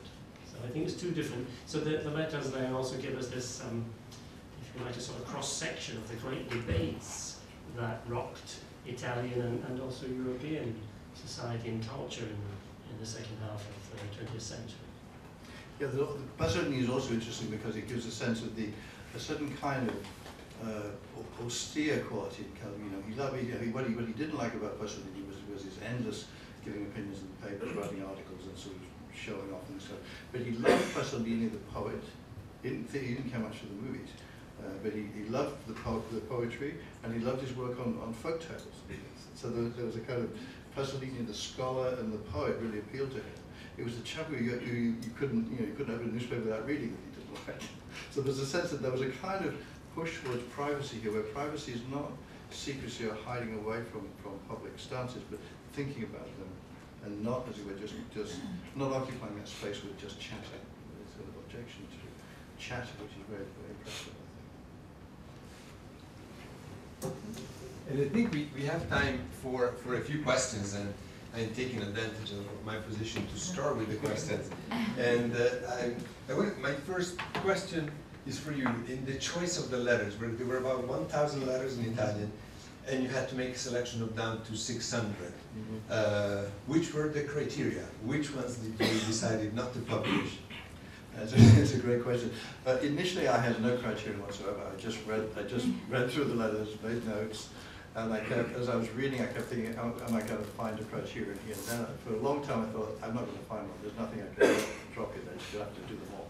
So I think it's 2 different. So the letters there also give us this, if you like, a sort of cross-section of the great debates that rocked Italian and also European society and culture in the second half of the 20th century. Yeah, Pasolini is also interesting because it gives a sense of a certain kind of austere quality in Calvino. What he didn't like about Pasolini was his endless giving opinions in the papers, writing articles and sort of showing off and stuff. But he loved Pasolini the poet. He didn't care much for the movies, but he loved the poetry, and he loved his work on folk tales. So there was a kind of Pasolini the scholar and the poet really appealed to him. It was the chap who you couldn't open a newspaper without reading that he didn't like. So there's a sense that there was a kind of push towards privacy here, where privacy is not secrecy or hiding away from public stances, but thinking about them, and not, as it were, just not occupying that space with just chatting. There's sort of objection to chat, which is very, very impressive, I think. And I think we have time for a few questions, and I'm taking advantage of my position to start with the questions. And my first question is for you. In the choice of the letters, there were about 1,000 letters in Italian, and you had to make a selection of down to 600. Which were the criteria? Which ones did you decided not to publish? It's a great question. Initially, I had no criterion whatsoever. I just read through the letters, made notes, and as I was reading, I kept thinking, am I going to find a criterion here? And then for a long time, I thought, I'm not going to find one. There's nothing I can drop in there. You have to do them all.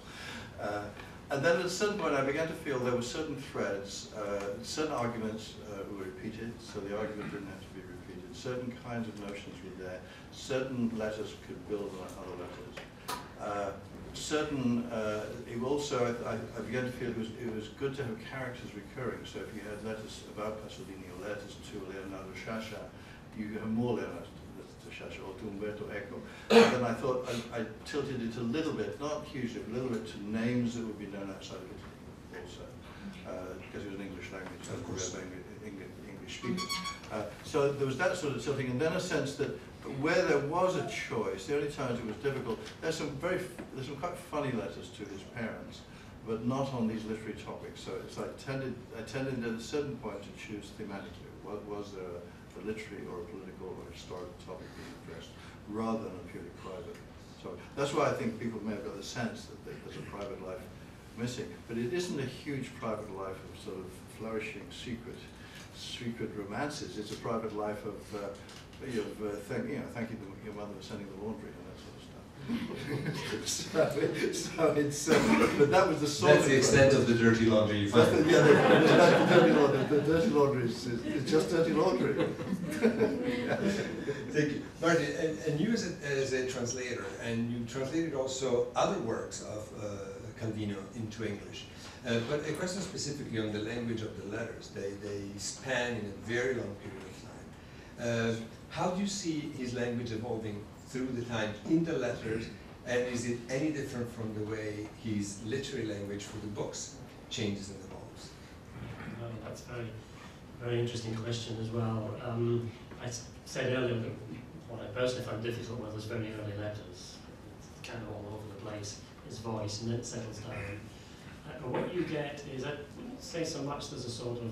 And then at a certain point, I began to feel there were certain threads, certain arguments were repeated, so the argument didn't have to be repeated. Certain kinds of notions were there. Certain letters could build on other letters. I began to feel it was good to have characters recurring. So if you had letters about Pasolini or letters to Leonardo Sciascia, you have more Leonardo Sciascia or to Umberto Eco. And then I thought I tilted it a little bit, not hugely, but a little bit to names that would be known outside of Italy also, because it was an English language, of course, English speakers. So there was that sort of tilting, and then a sense that where there was a choice, the only times it was difficult, there's some quite funny letters to his parents, but not on these literary topics. So it's I tended at a certain point to choose thematically. Was there a literary or a political or historical topic being addressed, rather than a purely private So that's why I think people may have got the sense that there's a private life missing. But it isn't a huge private life of sort of flourishing secret romances. It's a private life of thank you to your mother for sending the laundry and that sort of stuff. so it's but that was the sort That's of the extent of the dirty laundry you find. yeah, the dirty laundry. The dirty laundry is just dirty laundry. Thank you, Martin. And you as a translator, and you translated also other works of Calvino into English. But a question specifically on the language of the letters. They span in a very long period of time. How do you see his language evolving through the time in the letters, and is it any different from the way his literary language for the books changes and evolves? Well, that's a very interesting question as well. I said earlier that what I personally found difficult were those very early letters. It's kind of all over the place, his voice, and then it settles down. But what you get is, I wouldn't say so much there's a sort of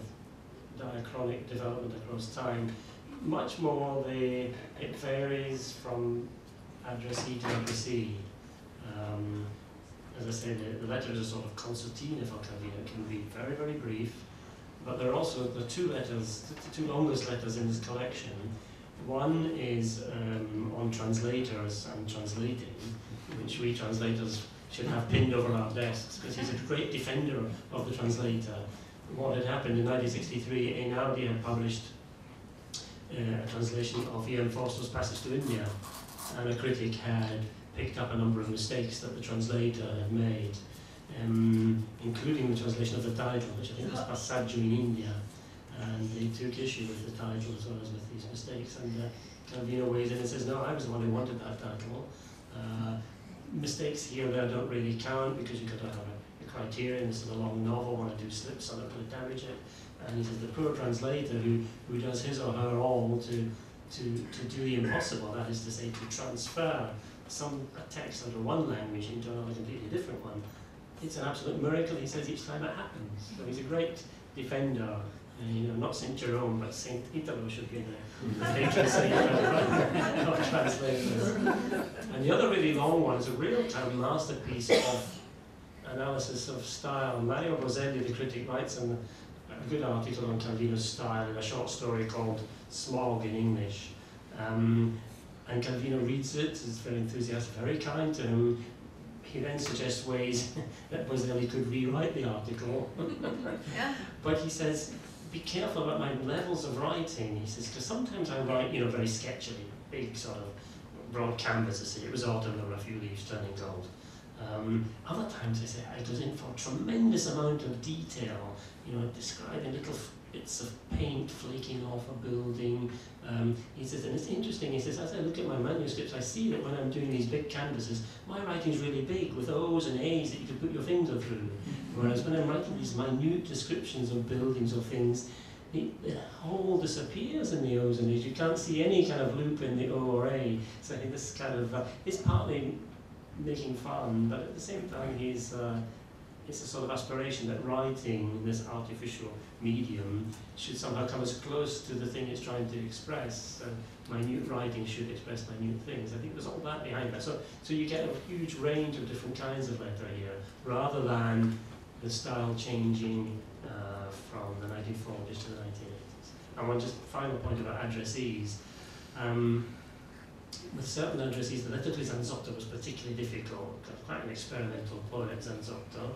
diachronic development across time. Much more it varies from addressee to addressee. As I said, the letters are sort of concertina for Calvino. It can be very, very brief, but there are also the two longest letters in this collection. One is on translators and translating, which we translators should have pinned over our desks, because he's a great defender of the translator. What had happened in 1963, Einaudi had published a translation of Ian Forster's Passage to India, and a critic had picked up a number of mistakes that the translator had made, including the translation of the title, which I think was Passaggio in India, and they took issue with the title as well as with these mistakes, and Calvino weighs in and says, no, I was the one who wanted that title. Mistakes here and there don't really count, because you've got to have a criterion. This is a long novel, want to do slips on it, will damage it. And he says the poor translator who does his or her all to do the impossible, that is to say, to transfer a text under one language into another completely different one. It's an absolute miracle, he says, each time it happens. So he's a great defender. Not St. Jerome, but St. Italo should be the patron saint of translators. And the other really long one is a real kind of masterpiece of analysis of style. Mario Boselli, the critic, writes a good article on Calvino's style in a short story called Smog in English. And Calvino reads it, is very enthusiastic, very kind to him. He then suggests ways that Boselli could rewrite the article. But he says, be careful about my levels of writing, he says, because sometimes I write, very sketchily, big sort of broad canvases. It was autumn, there were a few leaves turning gold. Other times I say I goes in for a tremendous amount of detail, describing little bits of paint flaking off a building. He says, and it's interesting, he says, as I look at my manuscripts, I see that when I'm doing these big canvases, my writing's really big, with O's and A's that you could put your finger through. Whereas when I'm writing these minute descriptions of buildings or things, the whole disappears in the O's and A's. You can't see any kind of loop in the O or A. So I think this kind of, it's partly making fun, but at the same time it's a sort of aspiration that writing, this artificial medium, should somehow come as close to the thing it's trying to express. Minute writing should express minute things. I think there's all that behind that. So you get a huge range of different kinds of letter here, rather than the style changing from the 1940s to the 1980s. And one just final point about addressees. With certain addressees, the letter to Zanzotto was particularly difficult. Quite an experimental poet, Zanzotto.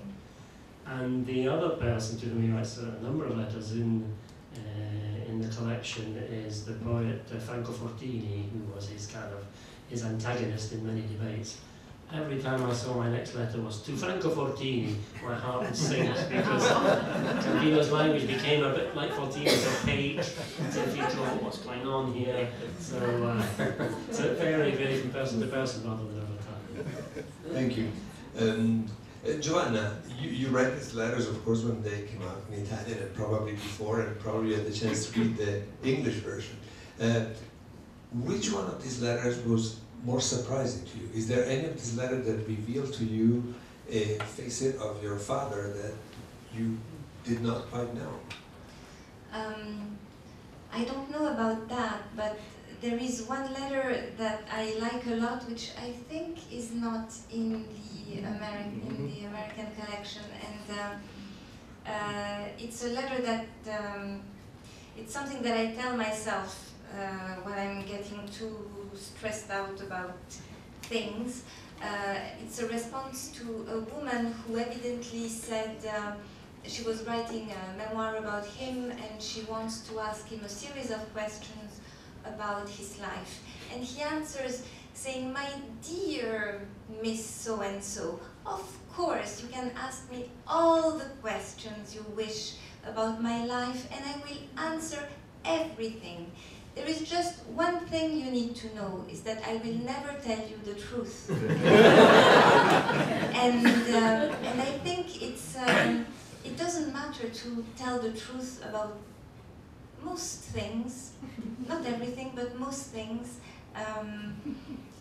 And the other person to whom he writes a number of letters in the collection is the poet Franco Fortini, who was his antagonist in many debates. Every time I saw my next letter was to Franco Fortini, my heart would sink, because Calvino's language became a bit like Fortini's, opaque, difficult, what's going on here. So it varied from person to person rather than over time. Thank you. Giovanna, you read these letters, of course, when they came out in Italian, and probably before, and probably had the chance to read the English version. Which one of these letters was more surprising to you? Is there any of these letters that revealed to you a facet of your father that you did not quite know? I don't know about that, but there is one letter that I like a lot, which I think is not in the American collection, and it's a letter that it's something that I tell myself when I'm getting too stressed out about things. It's a response to a woman who evidently said she was writing a memoir about him, and she wants to ask him a series of questions about his life. And he answers saying, "My dear Miss So-and-so, of course you can ask me all the questions you wish about my life, and I will answer everything. There is just one thing you need to know, is that I will never tell you the truth." and I think it's it doesn't matter to tell the truth about most things, not everything, but most things.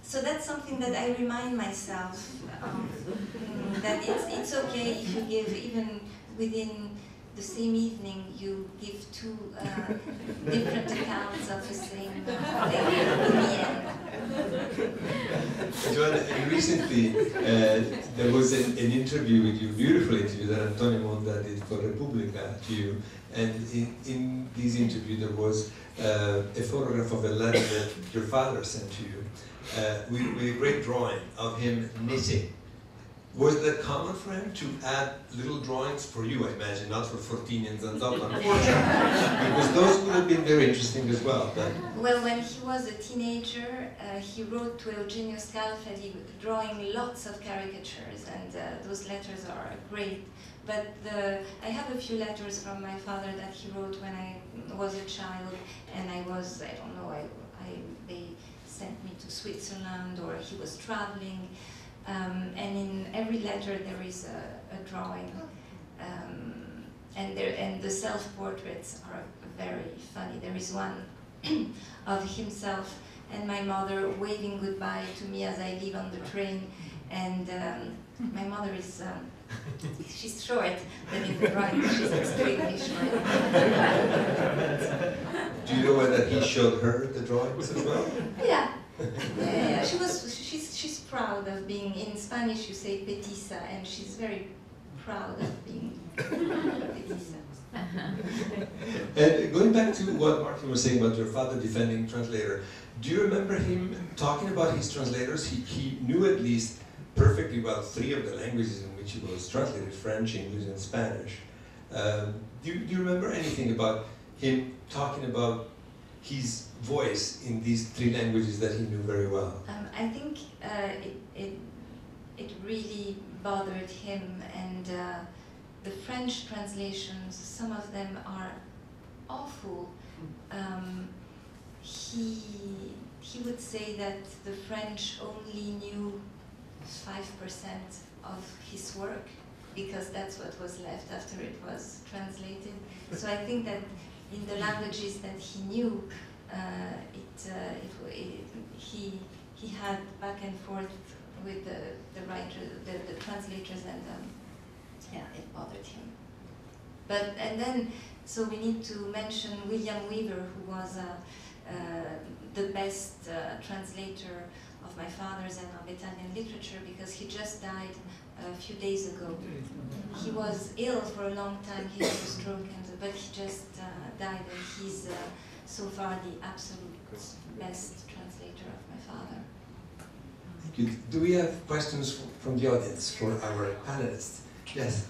So that's something that I remind myself of, that it's okay if you give, even within the same evening, you give two different accounts of the same thing in the end. Giovanna, recently there was an interview with you, beautiful interview that Antonio Monda did for Repubblica to you, and in this interview there was a photograph of a letter that your father sent to you with a great drawing of him knitting. Was that common for him to add little drawings for you, I imagine, not for Fortinians and Dublin, because those would have been very interesting as well. But well, when he was a teenager, he wrote to Eugenio Scalfari drawing lots of caricatures, and those letters are great. But I have a few letters from my father that he wrote when I was a child, and I don't know, they sent me to Switzerland, or he was traveling. And in every letter there is a drawing, and the self-portraits are very funny. There is one of himself and my mother waving goodbye to me as I leave on the train, and my mother is, she's short, but in the drawing she's extremely short. do you know whether he showed her the drawings as well? Yeah. Yeah, she's proud of being, in Spanish you say petiza, and she's very proud of being petiza. And going back to what Martin was saying about your father defending translator, do you remember him talking about his translators? He knew at least perfectly well 3 of the languages in which he was translated, French, English, and Spanish. Do you remember anything about him talking about his voice in these 3 languages that he knew very well? I think it really bothered him, and the French translations, some of them are awful. He would say that the French only knew 5% of his work, because that's what was left after it was translated. So I think that in the languages that he knew, he had back and forth with the translators, and yeah, it bothered him. And then, so we need to mention William Weaver, who was the best translator of my father's and of Italian literature, because he just died a few days ago. He was ill for a long time, he had a stroke, but he just died, and he's so far the absolute best translator of my father. Thank you. Do we have questions from the audience for our panelists? Yes.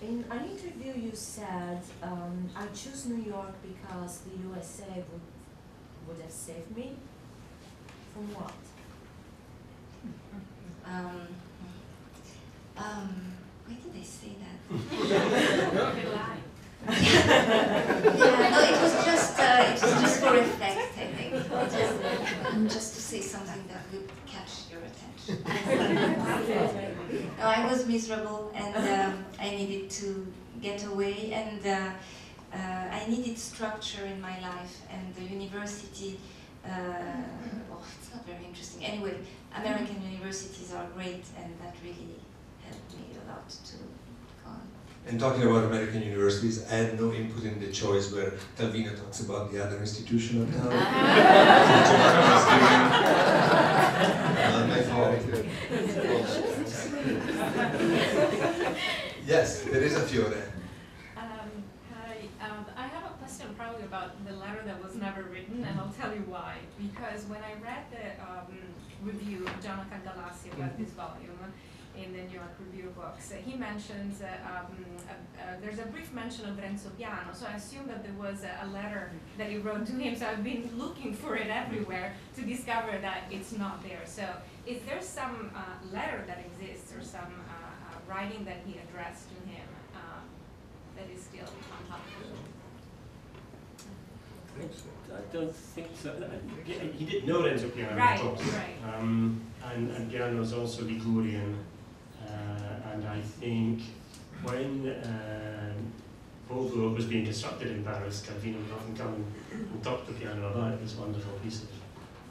In an interview you said, I choose New York because the USA would have saved me. From what? Why did I say that? Yeah, no, it was just for effect, I think. Just to say something that would catch your attention. No, I was miserable, and I needed to get away, and I needed structure in my life, and the university, well, it's not very interesting. Anyway, American universities are great, and that really helped me a lot to go on. And talking about American universities, I had no input in the choice where Calvino talks about the other institution of town. Not my fault. Yes, there is a Fiore. Hi, I have a question probably about the letter that was never written, and I'll tell you why. Because when I read the review of Giovanna Calvino about this volume in the New York Review of Books, he mentions, there's a brief mention of Renzo Piano, so I assume that there was a letter that he wrote to him, so I've been looking for it everywhere to discover that it's not there. So is there some letter that exists, or some writing that he addressed to him that is still unpublished? I don't think so. He did know Renzo Piano, Right, of course. right. And Piano is also Ligurian. And I think when Beauvoir was being constructed in Paris, Calvino would often come and talk to Piano about this wonderful piece of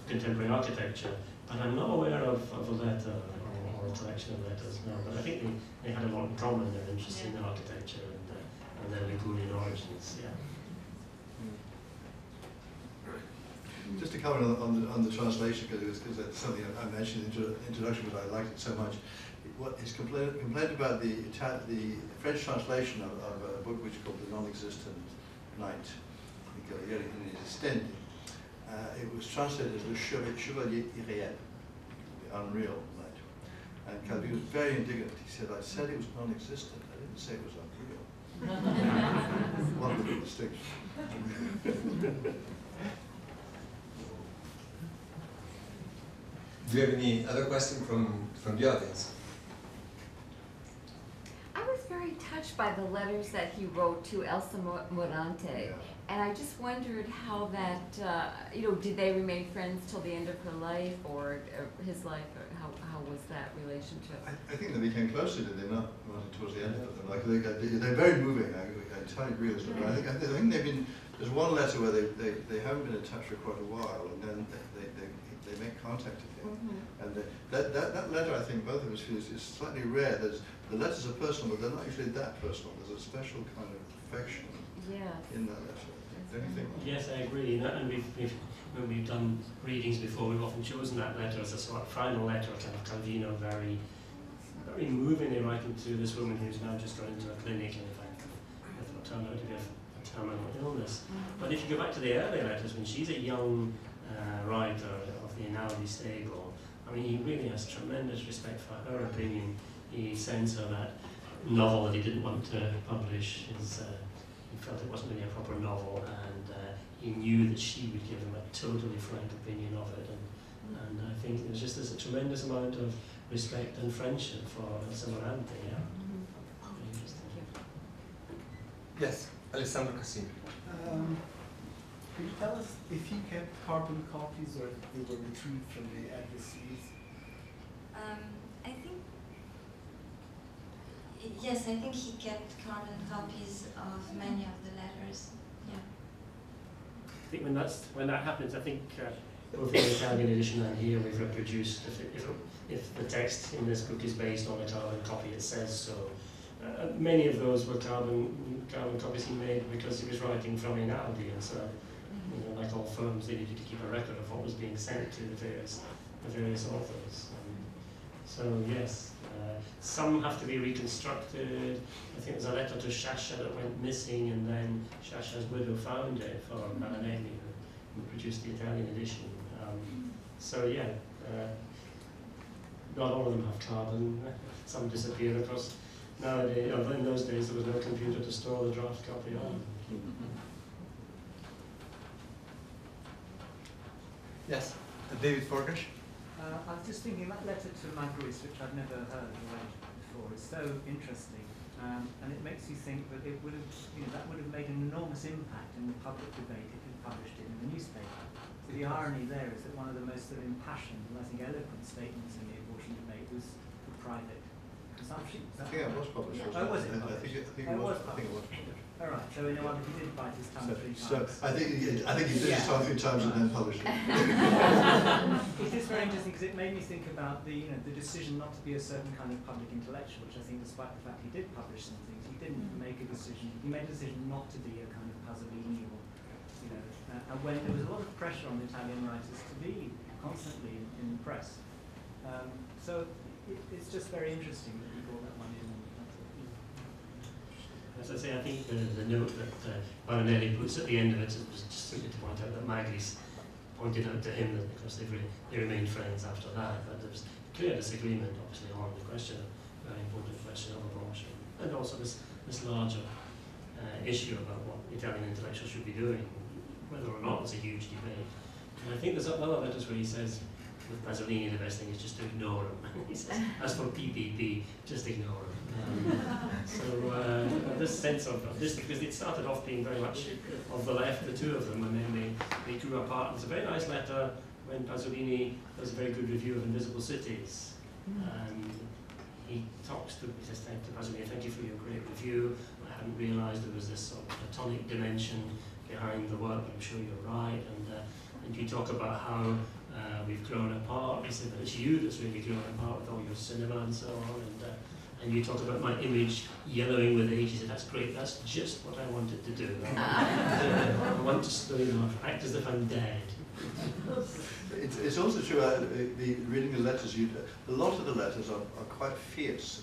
contemporary architecture. But I'm not aware of a letter or a collection of letters, no. But I think they had a lot in common, their interest in architecture and their Ligurian origins, yeah. Just to comment on the translation, because that's something I mentioned in the introduction, but I liked it so much. What is complained about the French translation of a book which is called The Non-Existent Night, inexistente. It was translated as Le Chevalier Irréel, the unreal night. And Calvino was very indignant. He said, I said it was non-existent, I didn't say it was unreal. Wonderful distinction. Do you have any other question from the audience? I was very touched by the letters that he wrote to Elsa Morante, and I just wondered how that, did they remain friends till the end of her life, or his life, or how was that relationship? I think they became closer, did they not? Towards the end of them, like they're very moving. I entirely agree with this. I think they've been. There's one letter where they haven't been in touch for quite a while, and then they make contact again. Mm-hmm. And that letter, I think both of us feel is slightly rare. The letters are personal, but they're not usually that personal. There's a special kind of affection in that letter. Don't you think? Yes, I agree. And when we've done readings before, we've often chosen that letter as a sort of final letter, kind of Calvino, very movingly writing to this woman who's now just gone into a clinic, and in fact, with what turned out to be a terminal illness. Mm-hmm. But if you go back to the earlier letters, when she's a young writer of the Einaudi stable, I mean, he really has tremendous respect for her opinion. He sends her that novel that he didn't want to publish. He felt it wasn't really a proper novel, and he knew that she would give him a totally frank opinion of it. And I think there's just a tremendous amount of respect and friendship for Morante. Yeah. Mm-hmm. Very interesting. Yes, Alessandro Cassini. Could you tell us if he kept carbon copies or if they were retrieved from the addressees? I think, yes, I think he kept carbon copies of many of the letters. Yeah. I think when that happens, I think both in the Italian edition and here we've reproduced, if the text in this book is based on a carbon copy, it says so. Many of those were carbon copies he made because he was writing from Einaudi, and so, like all firms, they needed to keep a record of what was being sent to the various authors. So yes, some have to be reconstructed. I think there's a letter to Sciascia that went missing, and then Sciascia's widow found it for Maranelli, who produced the Italian edition. So yeah, not all of them have carbon. Some disappear, of course. Nowadays, in those days, there was no computer to store the draft copy on. Yes, David Forgash. I was just thinking that letter to Magris, which I've never heard read before, is so interesting, and it makes you think that it would have, that would have made an enormous impact in the public debate if you'd published it in the newspaper. So the irony there is that one of the most sort of impassioned and I think eloquent statements in the abortion debate was for private consumption. some sheets. I think it was published. Oh, was it? I think it was published. All right, so in other words, he did bite his tongue 3 times. So I think he did his tongue 3 times and then published it. It's just very interesting because it made me think about the decision not to be a certain kind of public intellectual, which I think, despite the fact he did publish some things, he didn't make a decision. He made a decision not to be a kind of Pasolini or, and when there was a lot of pressure on Italian writers to be constantly in the press. So it's just very interesting that he brought that one in. As I say, I think the note that Marinelli puts at the end of it was just simply to point out that Maggie's pointed out to him that, of course, they remained friends after that, but there was clear disagreement, obviously, on the question, a very important question of abortion, and also this larger issue about what Italian intellectuals should be doing, whether or not it's a huge debate. And I think there's other letters where he says, with Pasolini, the best thing is just to ignore him. He says, as for PPP, just ignore him. So this sense of this, because it started off being very much of the left, the two of them, and then they grew apart. It's a very nice letter when Pasolini does a very good review of Invisible Cities. He says to Pasolini, thank you for your great review. I hadn't realised there was this sort of platonic dimension behind the work, but I'm sure you're right. And you talk about how we've grown apart. He said that it's you that's really grown apart with all your cinema and so on. And you talk about my image yellowing with age. He said, that's great, that's just what I wanted to do. I want to act as if I'm dead. It's also true, reading the letters, a lot of the letters are quite fierce.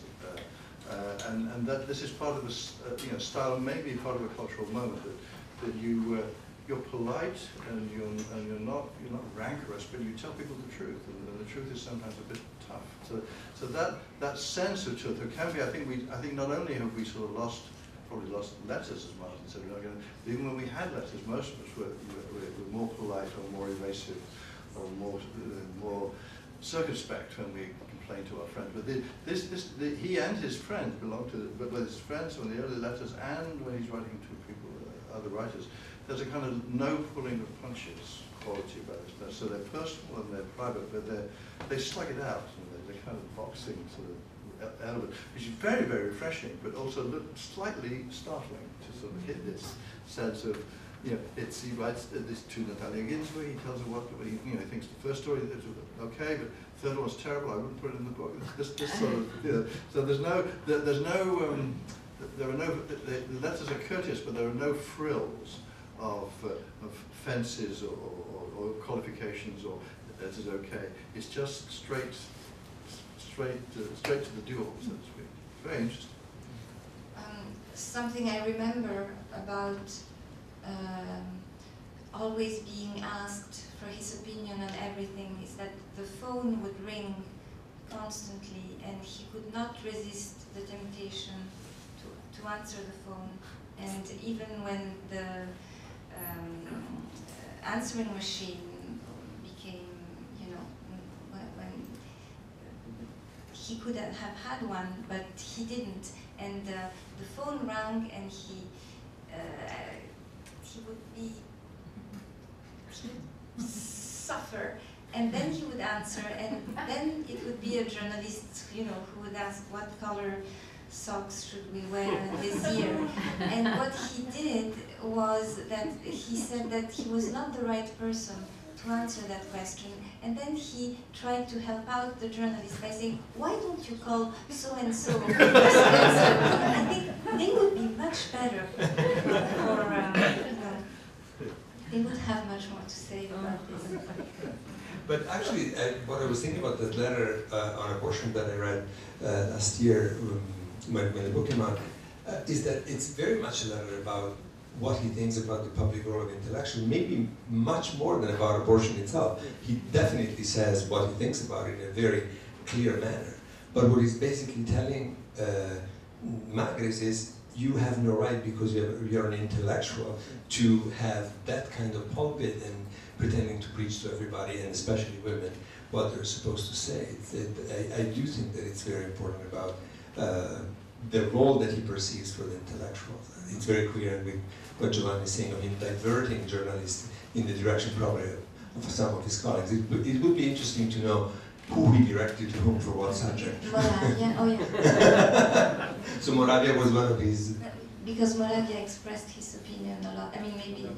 And that this is part of the style, maybe part of a cultural moment, that you're polite and you're not rancorous, but you tell people the truth, and the truth is sometimes a bit tough. So that sense of truth, there can be. I think not only have we sort of probably lost letters, as Martin said, even when we had letters, most of us were more polite or more evasive or more circumspect when we complained to our friends. But he and his friends belong to, but with his friends from the early letters and when he's writing to people, other writers, there's a kind of no pulling of punches quality about it. So they're personal and they're private, but they slug it out. They're kind of boxing sort of element, which is very, very refreshing, but also slightly startling to sort of hit this sense of, he writes this to Natalia Ginsburg. He tells her what he thinks the first story is okay, but the third one's terrible. I wouldn't put it in the book. This sort of, so the letters are courteous, but there are no frills of fences or qualifications or that is okay. It's just straight to the duel, so to speak. Very interesting. Something I remember about always being asked for his opinion on everything is that the phone would ring constantly and he could not resist the temptation to answer the phone. And even when the answering machine became, when he could have had one, but he didn't. And the phone rang and he would suffer, and then he would answer, and then it would be a journalist, who would ask what color socks should we wear this year. And what he did was that he said that he was not the right person to answer that question, and then he tried to help out the journalist by saying, why don't you call so-and-so? I think they would be much better they would have much more to say about this. But actually, what I was thinking about that letter on abortion that I read last year when the book came out, is that it's very much a letter about what he thinks about the public role of intellectual, maybe much more than about abortion itself. He definitely says what he thinks about it in a very clear manner. But what he's basically telling Magris is, you have no right, because you're an intellectual, to have that kind of pulpit and pretending to preach to everybody, and especially women, what they're supposed to say. I do think that it's very important about the role that he perceives for the intellectual. It's very clear with what Giovanni is saying of him diverting journalists in the direction probably of some of his colleagues. It would be interesting to know who he directed to whom for what subject. Yeah, oh yeah. So Moravia was one of his... Because Moravia expressed his opinion a lot. I mean, maybe,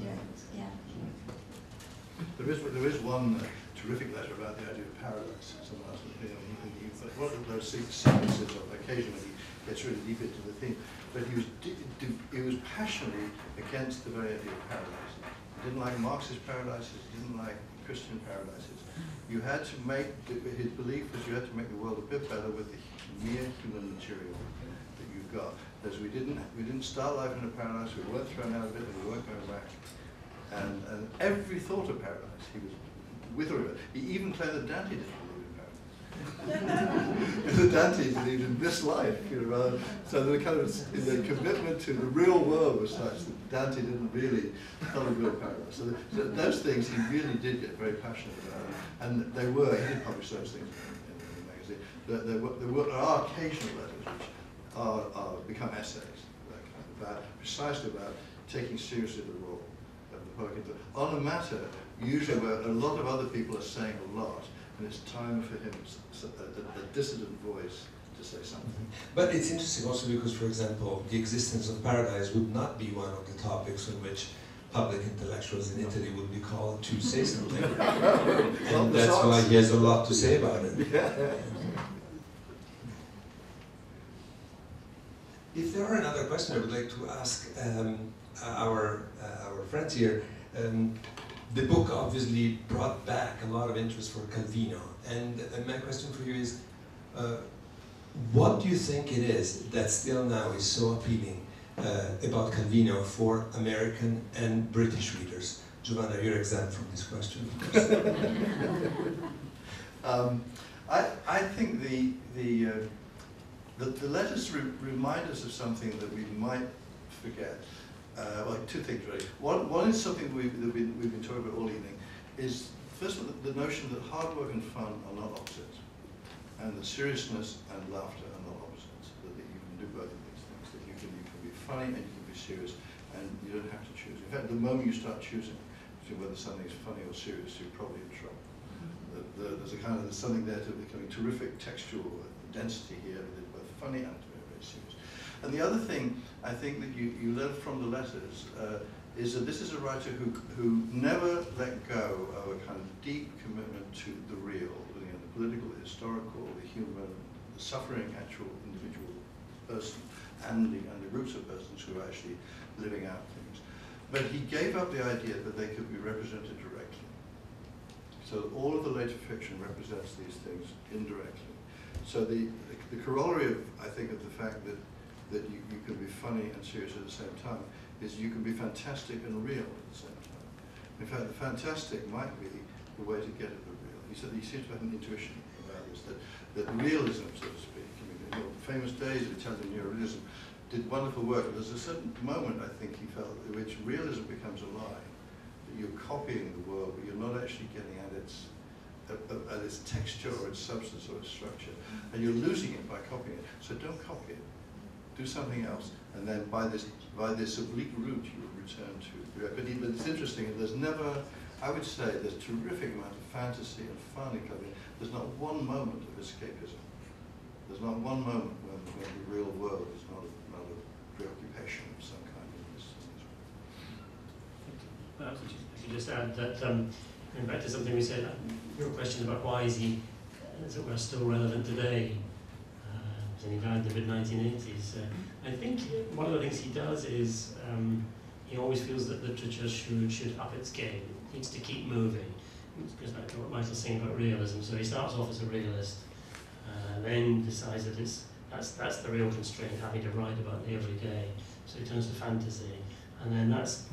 yeah. There is one terrific letter about the idea of paradise. Someone asked me, one of those sequences of occasionally he gets really deep into the theme, but he was passionately against the very idea of paradise. He didn't like Marxist paradises, he didn't like Christian paradises. You had to make, his belief was you had to make the world a bit better with the mere human material that you got. Because we didn't start life in a paradise, we weren't thrown out of it, and we weren't going back. And every thought of paradise, he was with or without. He even claimed that Dante didn't believe in paradise. That Dante believed in this life, you know, rather. So the kind of the commitment to the real world was such that Dante didn't really have a real paradise. So those things he really did get very passionate about, and they were. He did publish those things in the magazine. There are occasional letters which become essays, precisely about taking seriously the role of the poet on a matter usually where a lot of other people are saying a lot, and it's time for him, a dissident voice, to say something. But it's interesting also because, for example, the existence of paradise would not be one of the topics on which public intellectuals in Italy would be called to say something. And that's why he has a lot to say about it. Yeah. If there are another question, I would like to ask our friends here. The book obviously brought back a lot of interest for Calvino, and my question for you is, what do you think it is that still now is so appealing about Calvino for American and British readers? Giovanna, you're exempt from this question. I think the letters remind us of something that we might forget. Well, two things really. One is something we've been talking about all evening, is first of all the notion that hard work and fun are not opposites, and that seriousness and laughter are not opposites. That you can do both of these things. That you can be funny and you can be serious, and you don't have to choose. In fact, the moment you start choosing between whether something is funny or serious, you're probably in trouble. There's something there to becoming terrific textual density here that is both funny and very, very serious. And the other thing I think that you learn from the letters is that this is a writer who never let go of a kind of deep commitment to the real, the political, the historical, the human, the suffering actual individual person, and the groups of persons who are actually living out things. But he gave up the idea that they could be represented directly. So all of the later fiction represents these things indirectly. So the corollary, I think, of the fact that you can be funny and serious at the same time is you can be fantastic and real at the same time. In fact, the fantastic might be the way to get at the real. He said he seems to have an intuition about this, that realism, so to speak, I mean, the famous days of Italian neorealism did wonderful work. But there's a certain moment, I think, he felt, in which realism becomes a lie. That you're copying the world, but you're not actually getting at its texture or its substance or its structure. And you're losing it by copying it. So don't copy it. Do something else. And then by this oblique route you will return to. But it's interesting, there's never, I would say, there's a terrific amount of fantasy and fun in Calvino. There's not one moment of escapism. There's not one moment when the real world is not a preoccupation of some kind in this way. I should just add that, going back to something we said, your question about why is he, as it were, still relevant today, and he died in the mid-1980s. I think one of the things he does is he always feels that literature should up its game. It needs to keep moving. It goes back to what Michael's saying about realism. So he starts off as a realist, then decides that that's the real constraint, having to write about the everyday. So he turns to fantasy, and then that's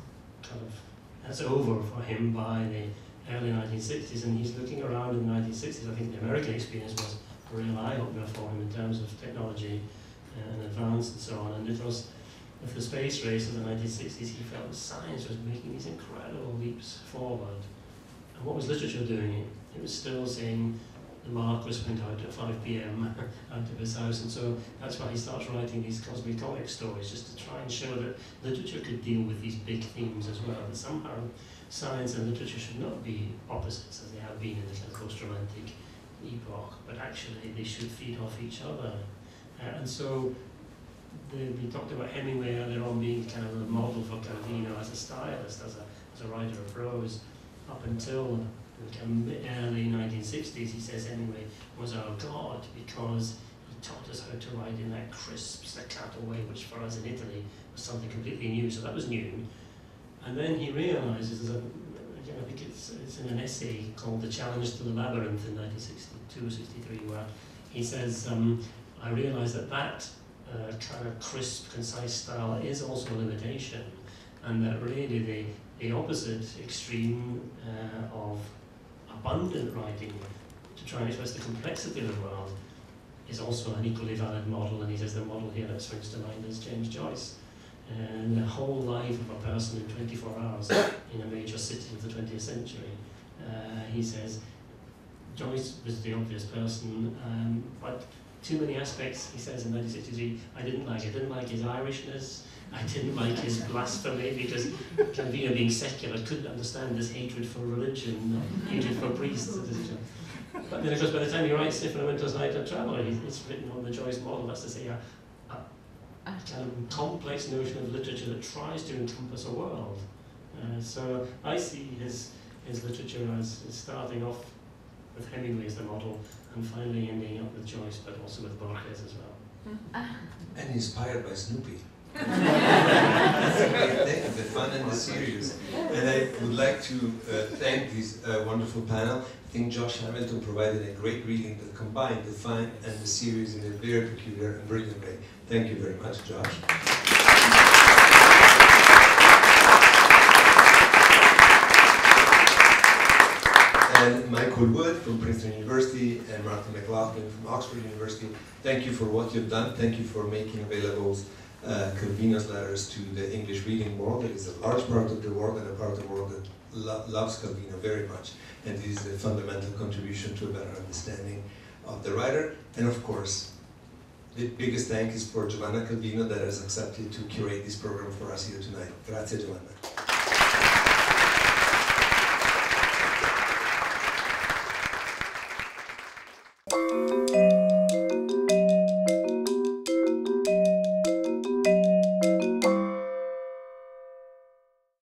over for him by the early 1960s, and he's looking around in the 1960s. I think the American experience was a real eye-opener for him in terms of technology and advance and so on. And it was with the space race of the 1960s, he felt science was making these incredible leaps forward. And what was literature doing? It was still saying the Marquis went out at 5 p.m. out of his house, and so that's why he starts writing these cosmic comic stories, just to try and show that literature could deal with these big themes as well, that somehow science and literature should not be opposites as they have been in the post-romantic epoch, but actually they should feed off each other. And so we talked about Hemingway earlier on being kind of a model for Calvino as a stylist, as a writer of prose, up until the early 1960s. He says Hemingway was our god because he taught us how to write in that crisp staccato way, which for us in Italy was something completely new. So that was new. And then he realizes that, I think it's in an essay called The Challenge to the Labyrinth in 1962-63, where he says, I realized that kind of crisp, concise style is also a limitation, and that really the opposite extreme of abundant writing to try and express the complexity of the world is also an equally valid model. And he says the model here that springs to mind is James Joyce. And the whole life of a person in 24 hours in a major city of the 20th century. He says Joyce was the obvious person, but too many aspects, he says in 1963, I didn't like. I didn't like his Irishness, I didn't like his blasphemy, because Calvino, being secular, couldn't understand this hatred for religion, hatred for priests. But then, of course, by the time he writes If in a Winter's Night a Traveller, it's written on the Joyce model. That's to say, a kind of complex notion of literature that tries to encompass a world. So I see his literature as starting off with Hemingway as the model, and finally ending up with Joyce, but also with Borges as well. And inspired by Snoopy. That's a great thing, the fun and the serious. And I would like to thank this wonderful panel. I think Josh Hamilton provided a great reading that combined the fun and the serious in a very peculiar and brilliant way. Thank you very much, Josh. And Michael Wood from Princeton University and Martin McLaughlin from Oxford University. Thank you for what you've done. Thank you for making available Calvino's letters to the English reading world. It is a large part of the world and a part of the world that loves Calvino very much. And this is a fundamental contribution to a better understanding of the writer. And of course, the biggest thank is for Giovanna Calvino that has accepted to curate this program for us here tonight. Grazie, Giovanna.